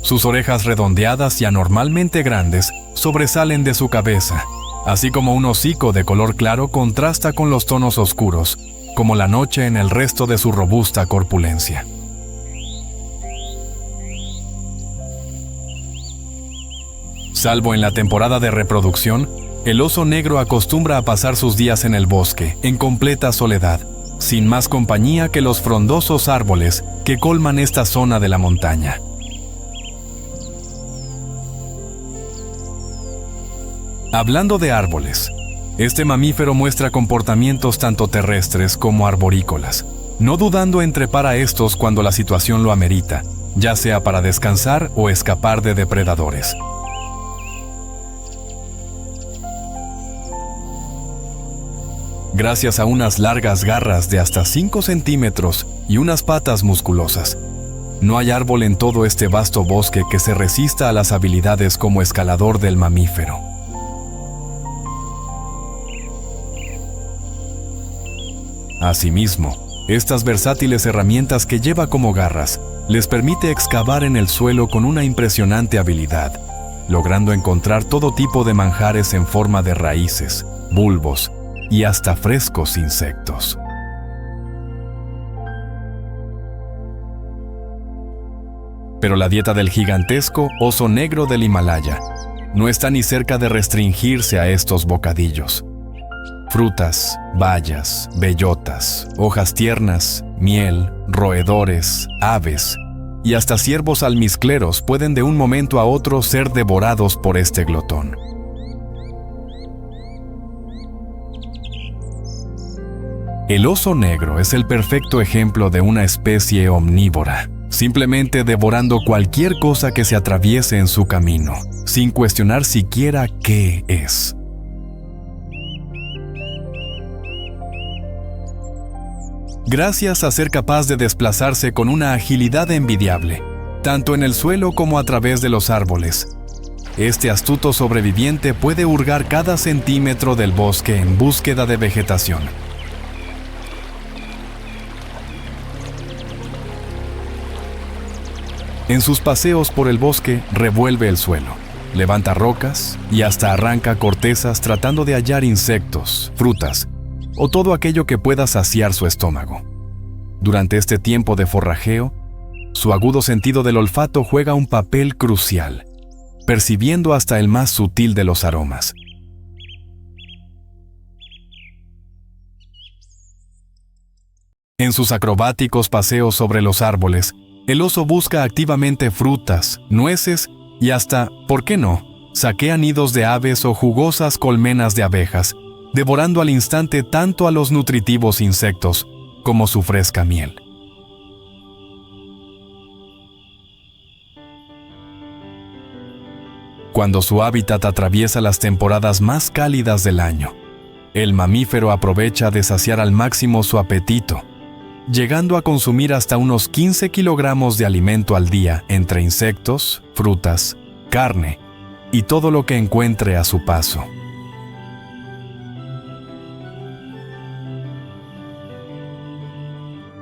Sus orejas redondeadas y anormalmente grandes sobresalen de su cabeza, así como un hocico de color claro contrasta con los tonos oscuros, como la noche en el resto de su robusta corpulencia. Salvo en la temporada de reproducción, el oso negro acostumbra a pasar sus días en el bosque, en completa soledad, sin más compañía que los frondosos árboles que colman esta zona de la montaña. Hablando de árboles, este mamífero muestra comportamientos tanto terrestres como arborícolas, no dudando en trepar a estos cuando la situación lo amerita, ya sea para descansar o escapar de depredadores. Gracias a unas largas garras de hasta 5 centímetros y unas patas musculosas, no hay árbol en todo este vasto bosque que se resista a las habilidades como escalador del mamífero. Asimismo, estas versátiles herramientas que lleva como garras les permite excavar en el suelo con una impresionante habilidad, logrando encontrar todo tipo de manjares en forma de raíces, bulbos y hasta frescos insectos. Pero la dieta del gigantesco oso negro del Himalaya no está ni cerca de restringirse a estos bocadillos. Frutas, bayas, bellotas, hojas tiernas, miel, roedores, aves y hasta ciervos almizcleros pueden de un momento a otro ser devorados por este glotón. El oso negro es el perfecto ejemplo de una especie omnívora, simplemente devorando cualquier cosa que se atraviese en su camino, sin cuestionar siquiera qué es. Gracias a ser capaz de desplazarse con una agilidad envidiable, tanto en el suelo como a través de los árboles, este astuto sobreviviente puede hurgar cada centímetro del bosque en búsqueda de vegetación. En sus paseos por el bosque revuelve el suelo, levanta rocas y hasta arranca cortezas tratando de hallar insectos, frutas o todo aquello que pueda saciar su estómago. Durante este tiempo de forrajeo, su agudo sentido del olfato juega un papel crucial, percibiendo hasta el más sutil de los aromas. En sus acrobáticos paseos sobre los árboles, el oso busca activamente frutas, nueces y hasta, ¿por qué no?, saquea nidos de aves o jugosas colmenas de abejas, devorando al instante tanto a los nutritivos insectos como su fresca miel. Cuando su hábitat atraviesa las temporadas más cálidas del año, el mamífero aprovecha de saciar al máximo su apetito, llegando a consumir hasta unos 15 kilogramos de alimento al día entre insectos, frutas, carne y todo lo que encuentre a su paso.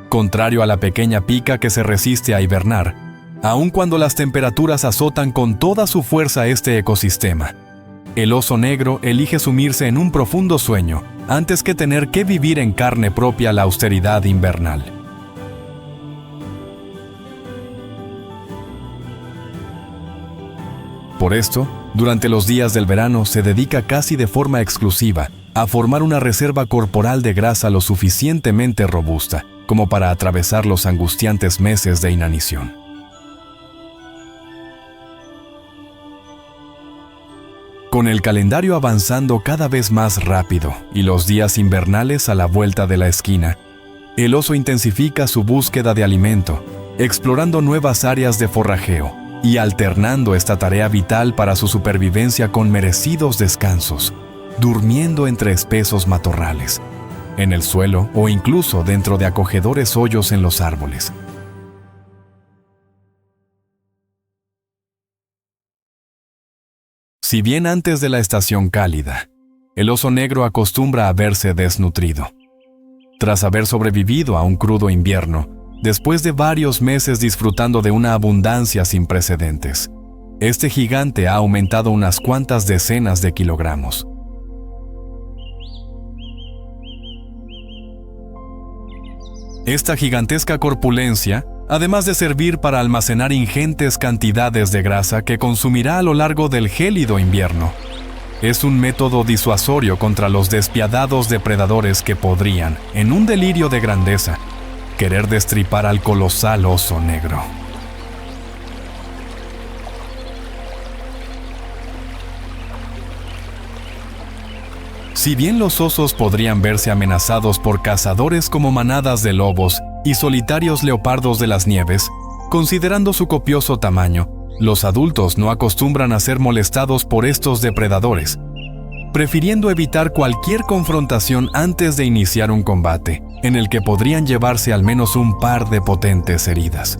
Contrario a la pequeña pica que se resiste a hibernar, aun cuando las temperaturas azotan con toda su fuerza este ecosistema, el oso negro elige sumirse en un profundo sueño antes que tener que vivir en carne propia la austeridad invernal. Por esto, durante los días del verano se dedica casi de forma exclusiva a formar una reserva corporal de grasa lo suficientemente robusta como para atravesar los angustiantes meses de inanición. Con el calendario avanzando cada vez más rápido y los días invernales a la vuelta de la esquina, el oso intensifica su búsqueda de alimento, explorando nuevas áreas de forrajeo y alternando esta tarea vital para su supervivencia con merecidos descansos, durmiendo entre espesos matorrales, en el suelo o incluso dentro de acogedores hoyos en los árboles. Si bien antes de la estación cálida, el oso negro acostumbra a verse desnutrido. Tras haber sobrevivido a un crudo invierno, después de varios meses disfrutando de una abundancia sin precedentes, este gigante ha aumentado unas cuantas decenas de kilogramos. Esta gigantesca corpulencia, además de servir para almacenar ingentes cantidades de grasa que consumirá a lo largo del gélido invierno, es un método disuasorio contra los despiadados depredadores que podrían, en un delirio de grandeza, querer destripar al colosal oso negro. Si bien los osos podrían verse amenazados por cazadores como manadas de lobos y solitarios leopardos de las nieves, considerando su copioso tamaño, los adultos no acostumbran a ser molestados por estos depredadores, prefiriendo evitar cualquier confrontación antes de iniciar un combate, en el que podrían llevarse al menos un par de potentes heridas.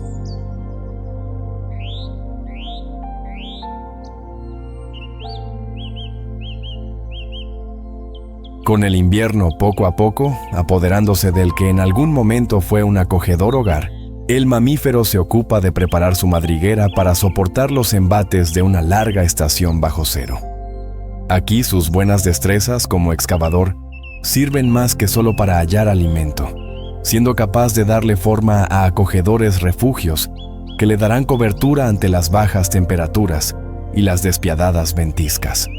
Con el invierno poco a poco apoderándose del que en algún momento fue un acogedor hogar, el mamífero se ocupa de preparar su madriguera para soportar los embates de una larga estación bajo cero. Aquí sus buenas destrezas como excavador sirven más que solo para hallar alimento, siendo capaz de darle forma a acogedores refugios que le darán cobertura ante las bajas temperaturas y las despiadadas ventiscas.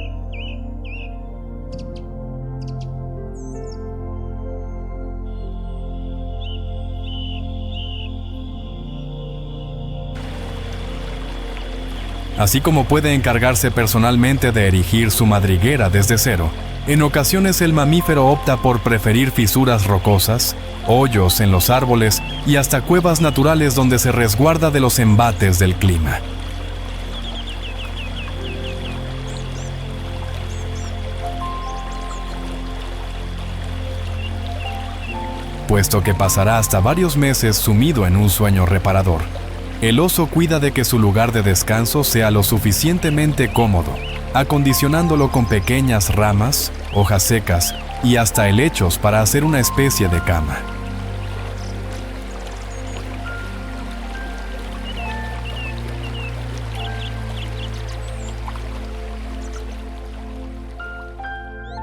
Así como puede encargarse personalmente de erigir su madriguera desde cero, en ocasiones el mamífero opta por preferir fisuras rocosas, hoyos en los árboles y hasta cuevas naturales donde se resguarda de los embates del clima. Puesto que pasará hasta varios meses sumido en un sueño reparador, el oso cuida de que su lugar de descanso sea lo suficientemente cómodo, acondicionándolo con pequeñas ramas, hojas secas y hasta helechos para hacer una especie de cama.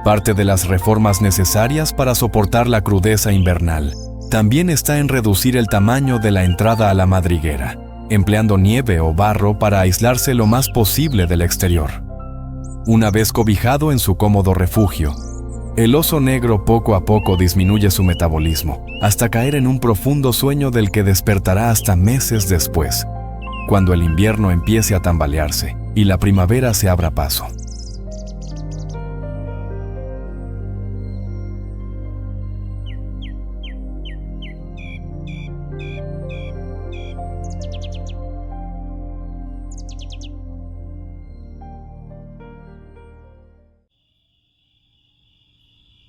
Parte de las reformas necesarias para soportar la crudeza invernal también está en reducir el tamaño de la entrada a la madriguera, empleando nieve o barro para aislarse lo más posible del exterior. Una vez cobijado en su cómodo refugio, el oso negro poco a poco disminuye su metabolismo, hasta caer en un profundo sueño del que despertará hasta meses después, cuando el invierno empiece a tambalearse y la primavera se abra paso.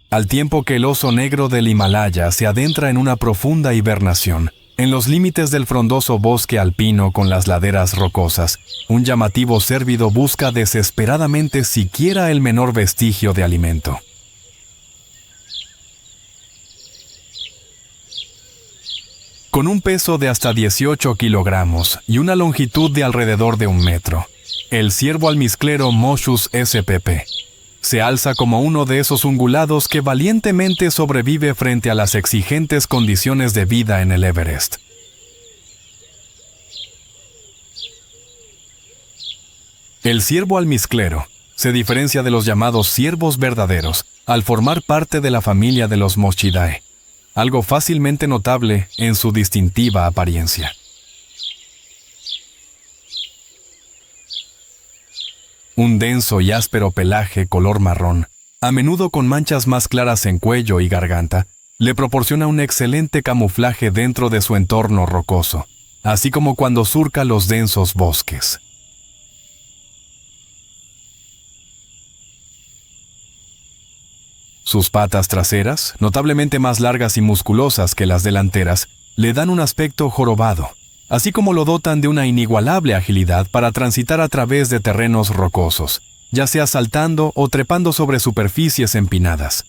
Al tiempo que el oso negro del Himalaya se adentra en una profunda hibernación, en los límites del frondoso bosque alpino con las laderas rocosas, un llamativo cérvido busca desesperadamente siquiera el menor vestigio de alimento. Con un peso de hasta 18 kilogramos y una longitud de alrededor de 1 metro, el ciervo almizclero Moschus spp. Se alza como uno de esos ungulados que valientemente sobrevive frente a las exigentes condiciones de vida en el Everest. El ciervo almizclero se diferencia de los llamados ciervos verdaderos al formar parte de la familia de los Moschidae, algo fácilmente notable en su distintiva apariencia. Un denso y áspero pelaje color marrón, a menudo con manchas más claras en cuello y garganta, le proporciona un excelente camuflaje dentro de su entorno rocoso, así como cuando surca los densos bosques. Sus patas traseras, notablemente más largas y musculosas que las delanteras, le dan un aspecto jorobado, así como lo dotan de una inigualable agilidad para transitar a través de terrenos rocosos, ya sea saltando o trepando sobre superficies empinadas.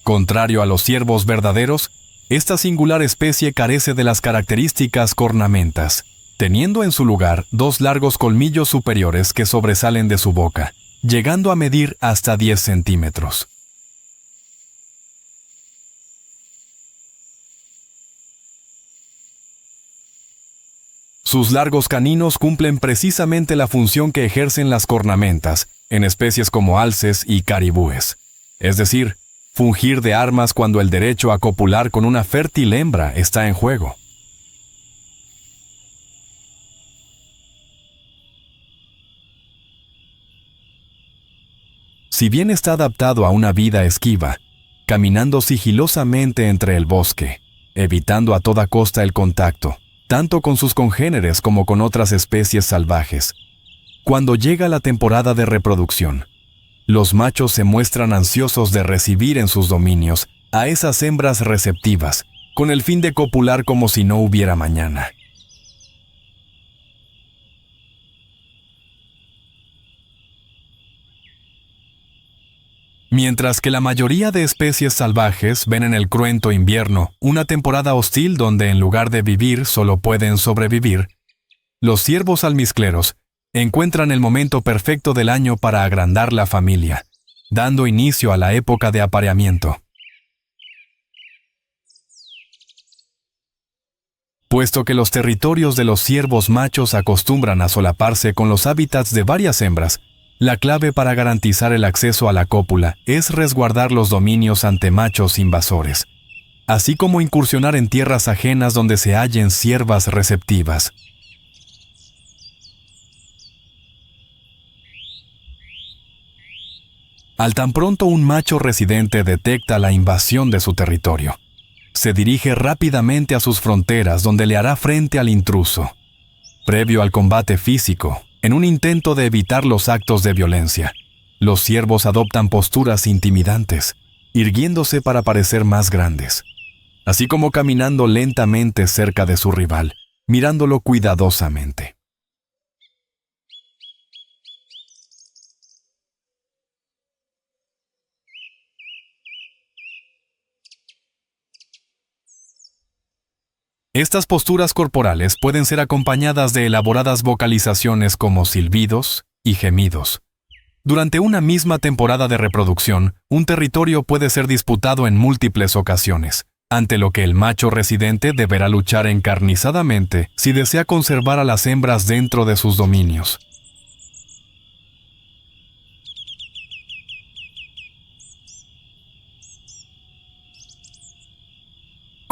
Contrario a los ciervos verdaderos, esta singular especie carece de las características cornamentas, teniendo en su lugar 2 largos colmillos superiores que sobresalen de su boca, llegando a medir hasta 10 centímetros. Sus largos caninos cumplen precisamente la función que ejercen las cornamentas en especies como alces y caribúes, es decir, fungir de armas cuando el derecho a copular con una fértil hembra está en juego. Si bien está adaptado a una vida esquiva, caminando sigilosamente entre el bosque, evitando a toda costa el contacto, tanto con sus congéneres como con otras especies salvajes. Cuando llega la temporada de reproducción, los machos se muestran ansiosos de recibir en sus dominios a esas hembras receptivas, con el fin de copular como si no hubiera mañana. Mientras que la mayoría de especies salvajes ven en el cruento invierno una temporada hostil donde en lugar de vivir solo pueden sobrevivir, los ciervos almizcleros encuentran el momento perfecto del año para agrandar la familia, dando inicio a la época de apareamiento. Puesto que los territorios de los ciervos machos acostumbran a solaparse con los hábitats de varias hembras, la clave para garantizar el acceso a la cópula es resguardar los dominios ante machos invasores, así como incursionar en tierras ajenas donde se hallen ciervas receptivas. Al tan pronto un macho residente detecta la invasión de su territorio, se dirige rápidamente a sus fronteras donde le hará frente al intruso. Previo al combate físico, en un intento de evitar los actos de violencia, los ciervos adoptan posturas intimidantes, irguiéndose para parecer más grandes, así como caminando lentamente cerca de su rival, mirándolo cuidadosamente. Estas posturas corporales pueden ser acompañadas de elaboradas vocalizaciones como silbidos y gemidos. Durante una misma temporada de reproducción, un territorio puede ser disputado en múltiples ocasiones, ante lo que el macho residente deberá luchar encarnizadamente si desea conservar a las hembras dentro de sus dominios.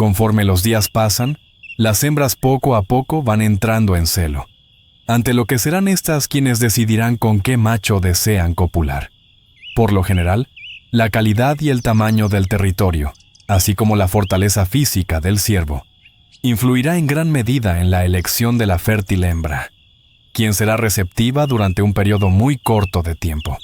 Conforme los días pasan, las hembras poco a poco van entrando en celo, ante lo que serán estas quienes decidirán con qué macho desean copular. Por lo general, la calidad y el tamaño del territorio, así como la fortaleza física del ciervo, influirá en gran medida en la elección de la fértil hembra, quien será receptiva durante un periodo muy corto de tiempo.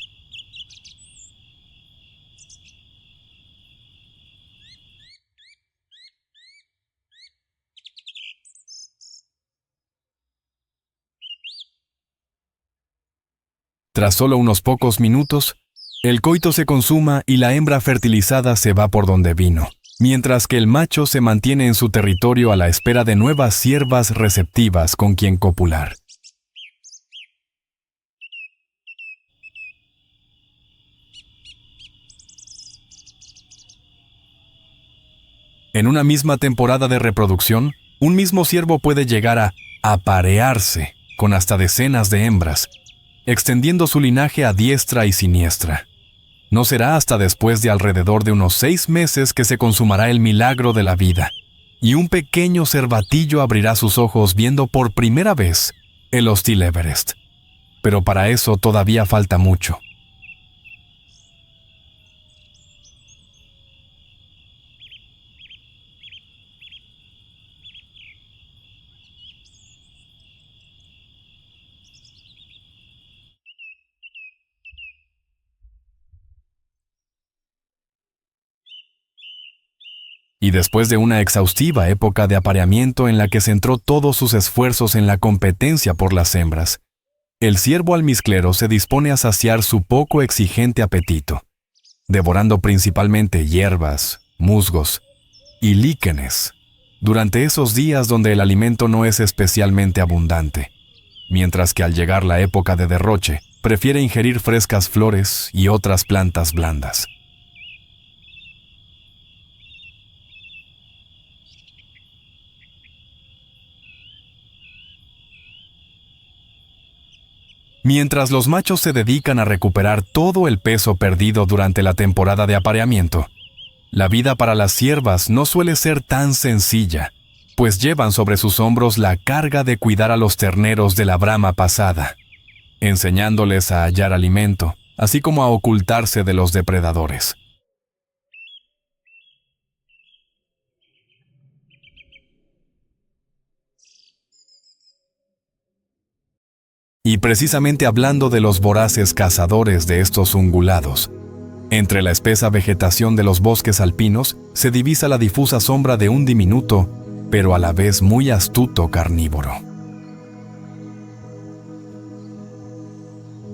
Tras solo unos pocos minutos, el coito se consuma y la hembra fertilizada se va por donde vino, mientras que el macho se mantiene en su territorio a la espera de nuevas ciervas receptivas con quien copular. En una misma temporada de reproducción, un mismo ciervo puede llegar a aparearse con hasta decenas de hembras, extendiendo su linaje a diestra y siniestra. No será hasta después de alrededor de unos 6 meses que se consumará el milagro de la vida, y un pequeño cervatillo abrirá sus ojos viendo por primera vez el hostil Everest. Pero para eso todavía falta mucho. Y después de una exhaustiva época de apareamiento en la que centró todos sus esfuerzos en la competencia por las hembras, el ciervo almizclero se dispone a saciar su poco exigente apetito, devorando principalmente hierbas, musgos y líquenes, durante esos días donde el alimento no es especialmente abundante, mientras que al llegar la época de derroche, prefiere ingerir frescas flores y otras plantas blandas. Mientras los machos se dedican a recuperar todo el peso perdido durante la temporada de apareamiento, la vida para las ciervas no suele ser tan sencilla, pues llevan sobre sus hombros la carga de cuidar a los terneros de la brama pasada, enseñándoles a hallar alimento, así como a ocultarse de los depredadores. Y precisamente hablando de los voraces cazadores de estos ungulados, entre la espesa vegetación de los bosques alpinos se divisa la difusa sombra de un diminuto, pero a la vez muy astuto carnívoro.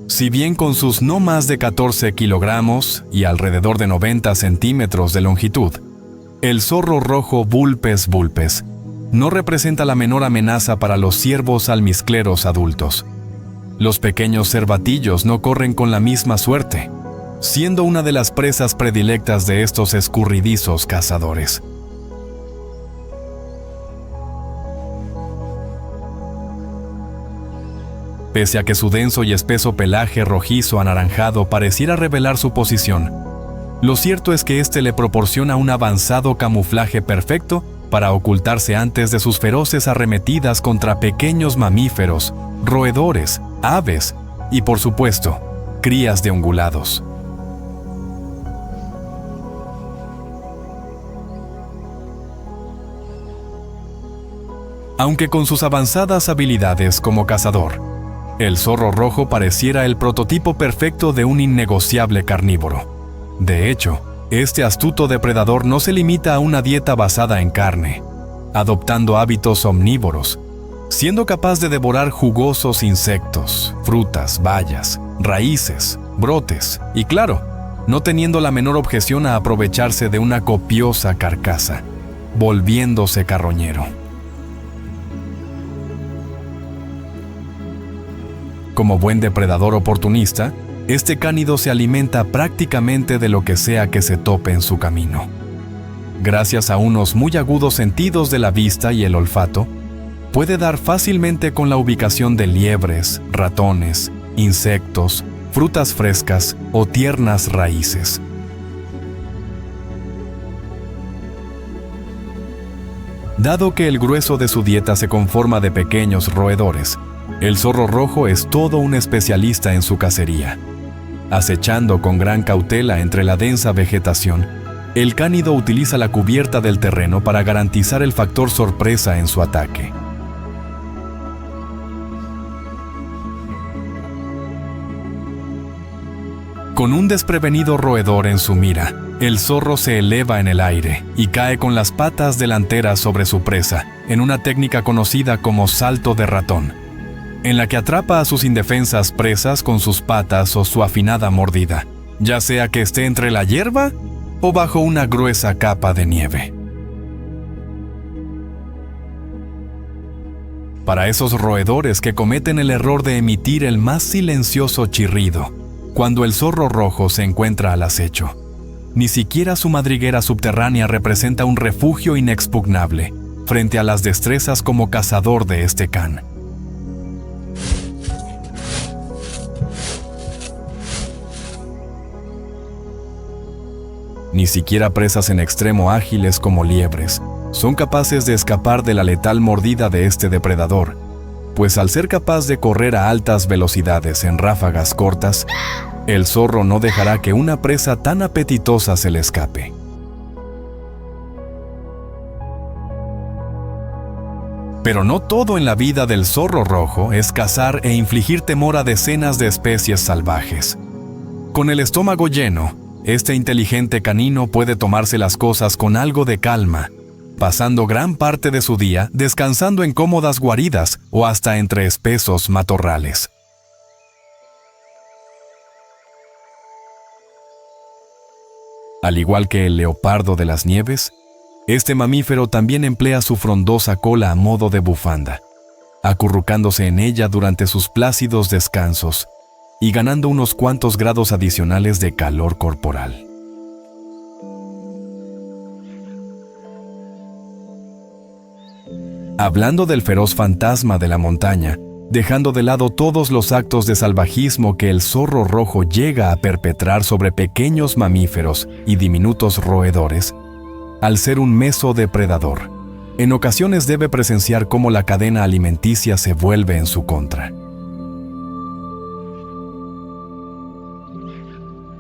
Si bien con sus no más de 14 kilogramos y alrededor de 90 centímetros de longitud, el zorro rojo Vulpes vulpes no representa la menor amenaza para los ciervos almizcleros adultos. Los pequeños cervatillos no corren con la misma suerte, siendo una de las presas predilectas de estos escurridizos cazadores. Pese a que su denso y espeso pelaje rojizo anaranjado pareciera revelar su posición, lo cierto es que este le proporciona un avanzado camuflaje perfecto para ocultarse antes de sus feroces arremetidas contra pequeños mamíferos, roedores, aves y, por supuesto, crías de ungulados. Aunque con sus avanzadas habilidades como cazador, el zorro rojo pareciera el prototipo perfecto de un innegociable carnívoro. De hecho, este astuto depredador no se limita a una dieta basada en carne, adoptando hábitos omnívoros, siendo capaz de devorar jugosos insectos, frutas, bayas, raíces, brotes y, claro, no teniendo la menor objeción a aprovecharse de una copiosa carcasa, volviéndose carroñero. Como buen depredador oportunista, este cánido se alimenta prácticamente de lo que sea que se tope en su camino. Gracias a unos muy agudos sentidos de la vista y el olfato, puede dar fácilmente con la ubicación de liebres, ratones, insectos, frutas frescas o tiernas raíces. Dado que el grueso de su dieta se conforma de pequeños roedores, el zorro rojo es todo un especialista en su cacería. Acechando con gran cautela entre la densa vegetación, el cánido utiliza la cubierta del terreno para garantizar el factor sorpresa en su ataque. Con un desprevenido roedor en su mira, el zorro se eleva en el aire y cae con las patas delanteras sobre su presa, en una técnica conocida como salto de ratón, en la que atrapa a sus indefensas presas con sus patas o su afinada mordida, ya sea que esté entre la hierba o bajo una gruesa capa de nieve. Para esos roedores que cometen el error de emitir el más silencioso chirrido, cuando el zorro rojo se encuentra al acecho, ni siquiera su madriguera subterránea representa un refugio inexpugnable frente a las destrezas como cazador de este can. Ni siquiera presas en extremo ágiles como liebres son capaces de escapar de la letal mordida de este depredador, pues al ser capaz de correr a altas velocidades en ráfagas cortas, el zorro no dejará que una presa tan apetitosa se le escape. Pero no todo en la vida del zorro rojo es cazar e infligir temor a decenas de especies salvajes. Con el estómago lleno, este inteligente canino puede tomarse las cosas con algo de calma, pasando gran parte de su día descansando en cómodas guaridas o hasta entre espesos matorrales. Al igual que el leopardo de las nieves, este mamífero también emplea su frondosa cola a modo de bufanda, acurrucándose en ella durante sus plácidos descansos y ganando unos cuantos grados adicionales de calor corporal. Hablando del feroz fantasma de la montaña, dejando de lado todos los actos de salvajismo que el zorro rojo llega a perpetrar sobre pequeños mamíferos y diminutos roedores, al ser un mesodepredador, en ocasiones debe presenciar cómo la cadena alimenticia se vuelve en su contra.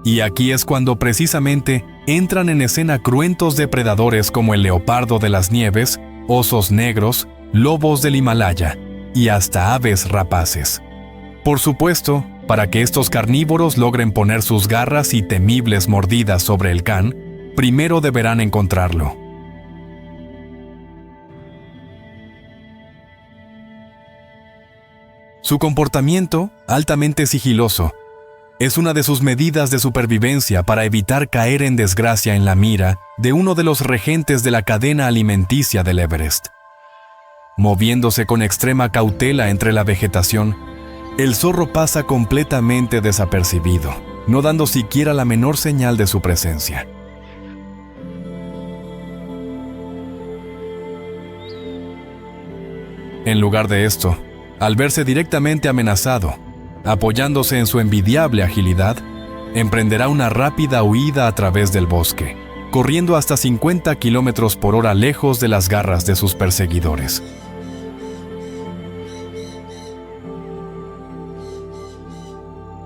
Y aquí es cuando precisamente entran en escena cruentos depredadores como el leopardo de las nieves, osos negros, lobos del Himalaya y hasta aves rapaces. Por supuesto, para que estos carnívoros logren poner sus garras y temibles mordidas sobre el can, primero deberán encontrarlo. Su comportamiento, altamente sigiloso, es una de sus medidas de supervivencia para evitar caer en desgracia en la mira de uno de los regentes de la cadena alimenticia del Everest. Moviéndose con extrema cautela entre la vegetación, el zorro pasa completamente desapercibido, no dando siquiera la menor señal de su presencia. En lugar de esto, al verse directamente amenazado, apoyándose en su envidiable agilidad, emprenderá una rápida huida a través del bosque, corriendo hasta 50 kilómetros por hora lejos de las garras de sus perseguidores.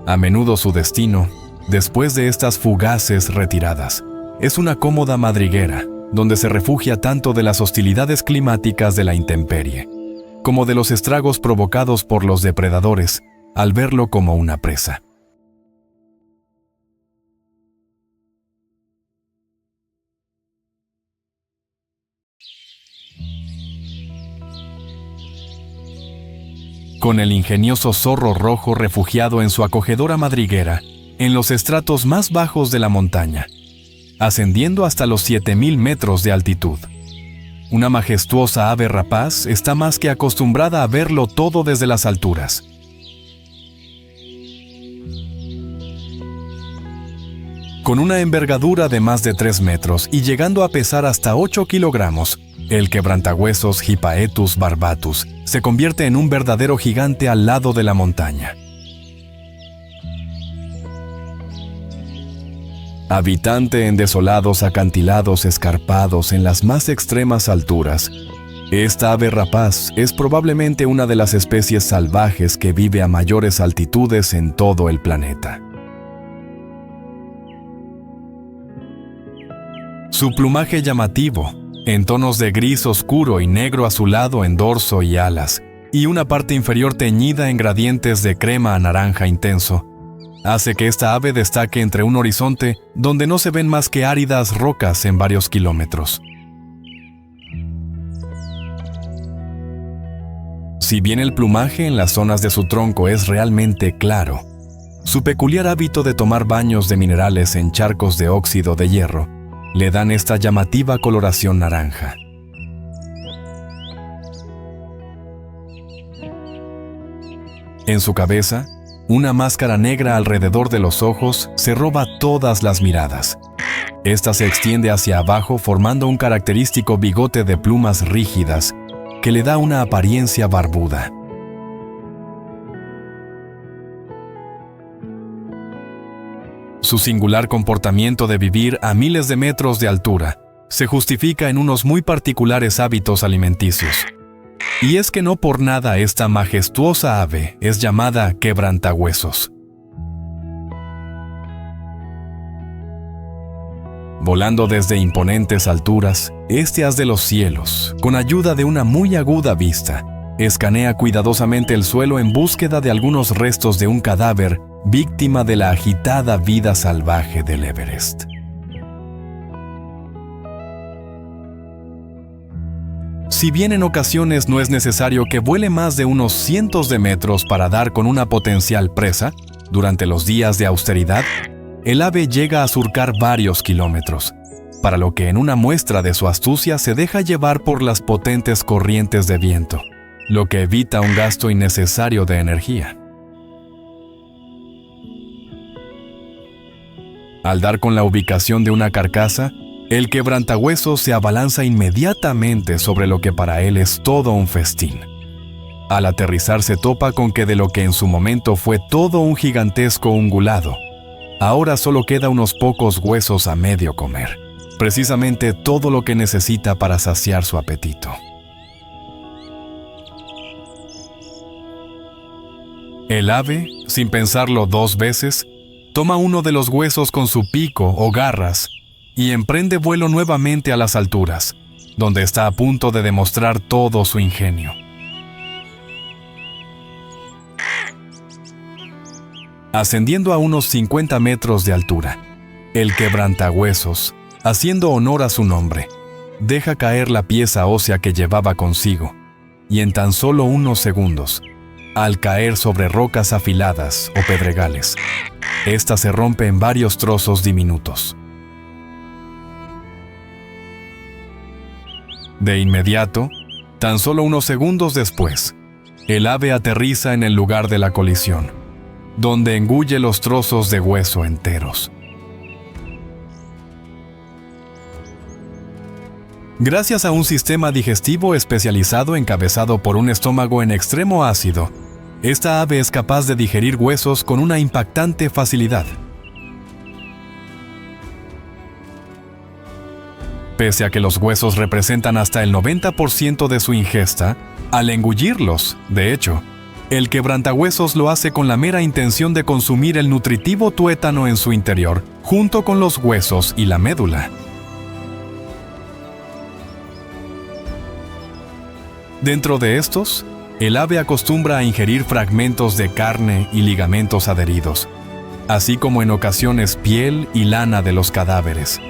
A menudo su destino, después de estas fugaces retiradas, es una cómoda madriguera, donde se refugia tanto de las hostilidades climáticas de la intemperie, como de los estragos provocados por los depredadores al verlo como una presa. Con el ingenioso zorro rojo refugiado en su acogedora madriguera, en los estratos más bajos de la montaña, ascendiendo hasta los 7.000 metros de altitud. Una majestuosa ave rapaz está más que acostumbrada a verlo todo desde las alturas. Con una envergadura de más de 3 metros y llegando a pesar hasta 8 kilogramos, el quebrantahuesos Hippaetus barbatus se convierte en un verdadero gigante al lado de la montaña. Habitante en desolados acantilados escarpados en las más extremas alturas, Esta ave rapaz es probablemente una de las especies salvajes que vive a mayores altitudes en todo el planeta. Su plumaje llamativo, en tonos de gris oscuro y negro azulado en dorso y alas, y una parte inferior teñida en gradientes de crema a naranja intenso, hace que esta ave destaque entre un horizonte donde no se ven más que áridas rocas en varios kilómetros. Si bien el plumaje en las zonas de su tronco es realmente claro, su peculiar hábito de tomar baños de minerales en charcos de óxido de hierro le dan esta llamativa coloración naranja. En su cabeza, una máscara negra alrededor de los ojos se roba todas las miradas. Esta se extiende hacia abajo formando un característico bigote de plumas rígidas que le da una apariencia barbuda. Su singular comportamiento de vivir a miles de metros de altura se justifica en unos muy particulares hábitos alimenticios. Y es que no por nada esta majestuosa ave es llamada quebrantahuesos. Volando desde imponentes alturas, este haz de los cielos, con ayuda de una muy aguda vista, escanea cuidadosamente el suelo en búsqueda de algunos restos de un cadáver víctima de la agitada vida salvaje del Everest. Si bien en ocasiones no es necesario que vuele más de unos cientos de metros para dar con una potencial presa, durante los días de austeridad, el ave llega a surcar varios kilómetros, para lo que en una muestra de su astucia se deja llevar por las potentes corrientes de viento, lo que evita un gasto innecesario de energía. Al dar con la ubicación de una carcasa, el quebrantahuesos se abalanza inmediatamente sobre lo que para él es todo un festín. Al aterrizar se topa con que de lo que en su momento fue todo un gigantesco ungulado, ahora solo queda unos pocos huesos a medio comer, precisamente todo lo que necesita para saciar su apetito. El ave, sin pensarlo dos veces, toma uno de los huesos con su pico o garras y emprende vuelo nuevamente a las alturas, donde está a punto de demostrar todo su ingenio. Ascendiendo a unos 50 metros de altura, el quebrantahuesos, haciendo honor a su nombre, deja caer la pieza ósea que llevaba consigo, y en tan solo unos segundos, al caer sobre rocas afiladas o pedregales, esta se rompe en varios trozos diminutos. De inmediato, tan solo unos segundos después, el ave aterriza en el lugar de la colisión, donde engulle los trozos de hueso enteros. Gracias a un sistema digestivo especializado encabezado por un estómago en extremo ácido, esta ave es capaz de digerir huesos con una impactante facilidad. Pese a que los huesos representan hasta el 90% de su ingesta, al engullirlos, de hecho, el quebrantahuesos lo hace con la mera intención de consumir el nutritivo tuétano en su interior, junto con los huesos y la médula. Dentro de estos, el ave acostumbra a ingerir fragmentos de carne y ligamentos adheridos, así como en ocasiones piel y lana de los cadáveres.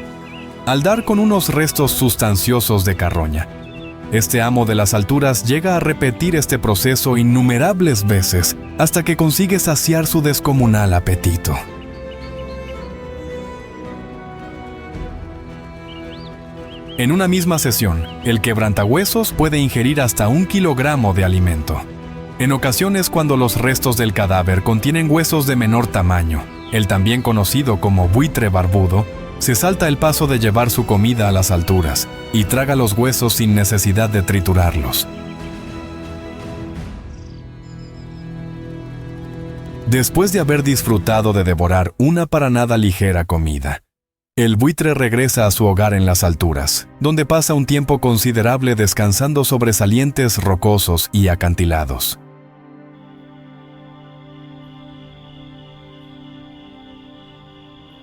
Al dar con unos restos sustanciosos de carroña, este amo de las alturas llega a repetir este proceso innumerables veces hasta que consigue saciar su descomunal apetito. En una misma sesión, el quebrantahuesos puede ingerir hasta 1 kilogramo de alimento. En ocasiones, cuando los restos del cadáver contienen huesos de menor tamaño, el también conocido como buitre barbudo, se salta el paso de llevar su comida a las alturas y traga los huesos sin necesidad de triturarlos. Después de haber disfrutado de devorar una para nada ligera comida, El buitre regresa a su hogar en las alturas, donde pasa un tiempo considerable descansando sobre salientes rocosos y acantilados.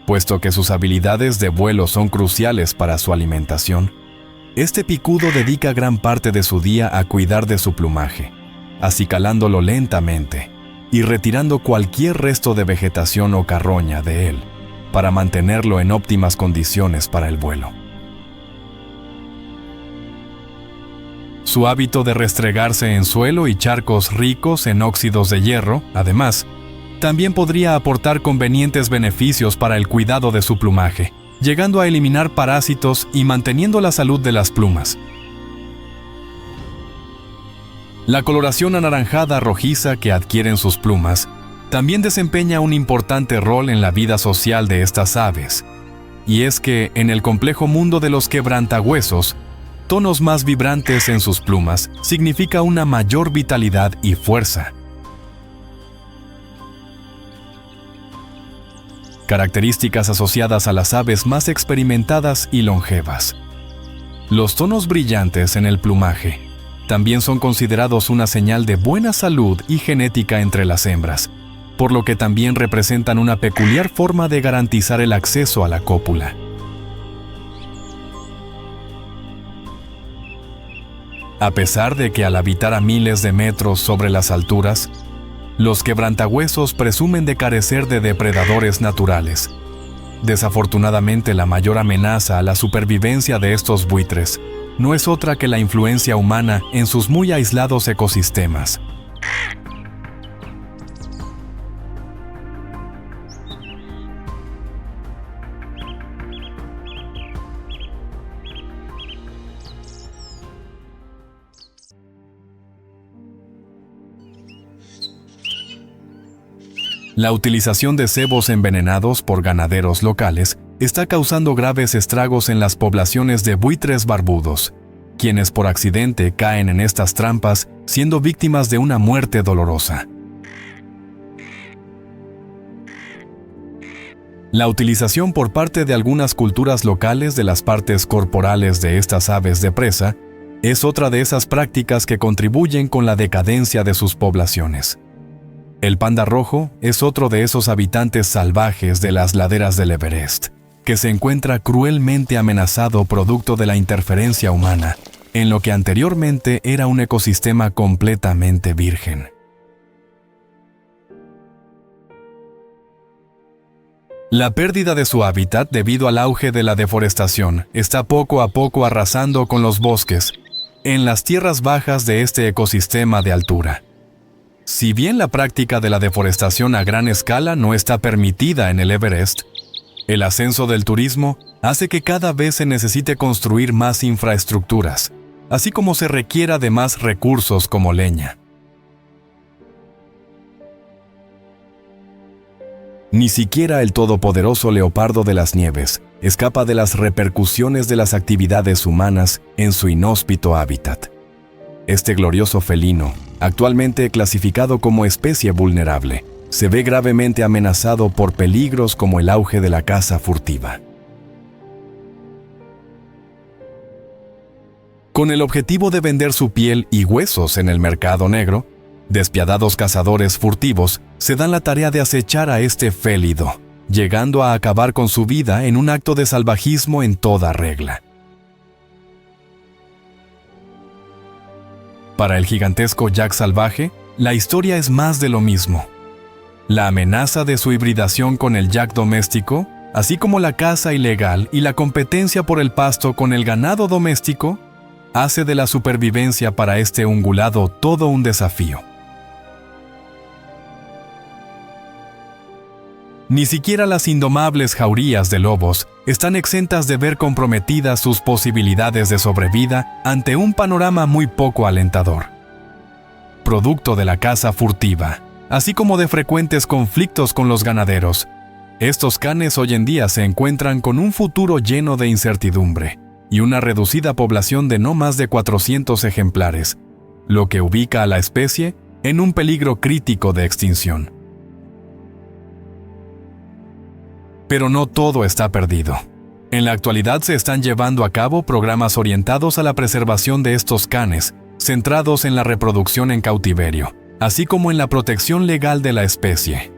Puesto que sus habilidades de vuelo son cruciales para su alimentación, este picudo dedica gran parte de su día a cuidar de su plumaje, acicalándolo lentamente y retirando cualquier resto de vegetación o carroña de él, para mantenerlo en óptimas condiciones para el vuelo. Su hábito de restregarse en suelo y charcos ricos en óxidos de hierro, además, también podría aportar convenientes beneficios para el cuidado de su plumaje, llegando a eliminar parásitos y manteniendo la salud de las plumas. La coloración anaranjada rojiza que adquieren sus plumas también desempeña un importante rol en la vida social de estas aves, y es que en el complejo mundo de los quebrantahuesos, tonos más vibrantes en sus plumas significa una mayor vitalidad y fuerza. Características asociadas a las aves más experimentadas y longevas. Los tonos brillantes en el plumaje también son considerados una señal de buena salud y genética entre las hembras, por lo que también representan una peculiar forma de garantizar el acceso a la cópula. A pesar de que al habitar a miles de metros sobre las alturas, los quebrantahuesos presumen de carecer de depredadores naturales. Desafortunadamente, la mayor amenaza a la supervivencia de estos buitres no es otra que la influencia humana en sus muy aislados ecosistemas. La utilización de cebos envenenados por ganaderos locales está causando graves estragos en las poblaciones de buitres barbudos, quienes por accidente caen en estas trampas, siendo víctimas de una muerte dolorosa. La utilización por parte de algunas culturas locales de las partes corporales de estas aves de presa es otra de esas prácticas que contribuyen con la decadencia de sus poblaciones. El panda rojo es otro de esos habitantes salvajes de las laderas del Everest, que se encuentra cruelmente amenazado producto de la interferencia humana, en lo que anteriormente era un ecosistema completamente virgen. La pérdida de su hábitat debido al auge de la deforestación está poco a poco arrasando con los bosques en las tierras bajas de este ecosistema de altura. Si bien la práctica de la deforestación a gran escala no está permitida en el Everest, el ascenso del turismo hace que cada vez se necesite construir más infraestructuras, así como se requiera de más recursos como leña. Ni siquiera el todopoderoso leopardo de las nieves escapa de las repercusiones de las actividades humanas en su inhóspito hábitat. Este glorioso felino, actualmente clasificado como especie vulnerable, se ve gravemente amenazado por peligros como el auge de la caza furtiva. Con el objetivo de vender su piel y huesos en el mercado negro, despiadados cazadores furtivos se dan la tarea de acechar a este félido, llegando a acabar con su vida en un acto de salvajismo en toda regla. Para el gigantesco yak salvaje, la historia es más de lo mismo. La amenaza de su hibridación con el yak doméstico, así como la caza ilegal y la competencia por el pasto con el ganado doméstico, hace de la supervivencia para este ungulado todo un desafío. Ni siquiera las indomables jaurías de lobos están exentas de ver comprometidas sus posibilidades de sobrevida ante un panorama muy poco alentador. Producto de la caza furtiva, así como de frecuentes conflictos con los ganaderos, estos canes hoy en día se encuentran con un futuro lleno de incertidumbre y una reducida población de no más de 400 ejemplares, lo que ubica a la especie en un peligro crítico de extinción. Pero no todo está perdido. En la actualidad se están llevando a cabo programas orientados a la preservación de estos canes, centrados en la reproducción en cautiverio, así como en la protección legal de la especie.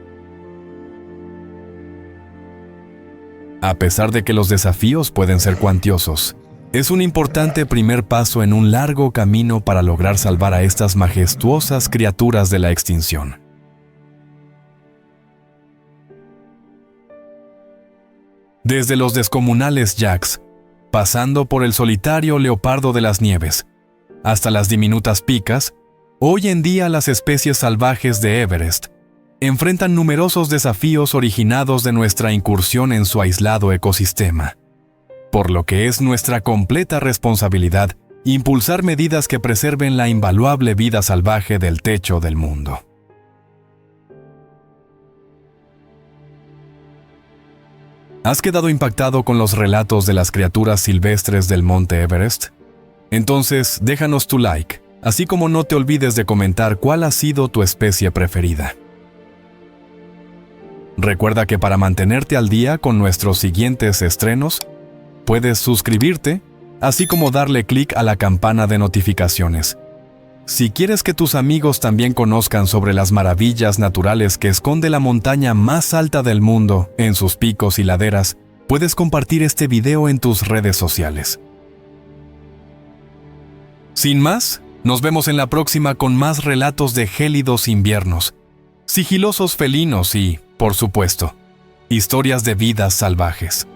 A pesar de que los desafíos pueden ser cuantiosos, es un importante primer paso en un largo camino para lograr salvar a estas majestuosas criaturas de la extinción. Desde los descomunales yaks, pasando por el solitario leopardo de las nieves, hasta las diminutas picas, hoy en día las especies salvajes de Everest enfrentan numerosos desafíos originados de nuestra incursión en su aislado ecosistema, por lo que es nuestra completa responsabilidad impulsar medidas que preserven la invaluable vida salvaje del techo del mundo. ¿Has quedado impactado con los relatos de las criaturas silvestres del Monte Everest? Entonces, déjanos tu like, así como no te olvides de comentar cuál ha sido tu especie preferida. Recuerda que para mantenerte al día con nuestros siguientes estrenos, puedes suscribirte, así como darle clic a la campana de notificaciones. Si quieres que tus amigos también conozcan sobre las maravillas naturales que esconde la montaña más alta del mundo en sus picos y laderas, puedes compartir este video en tus redes sociales. Sin más, nos vemos en la próxima con más relatos de gélidos inviernos, sigilosos felinos y, por supuesto, historias de vidas salvajes.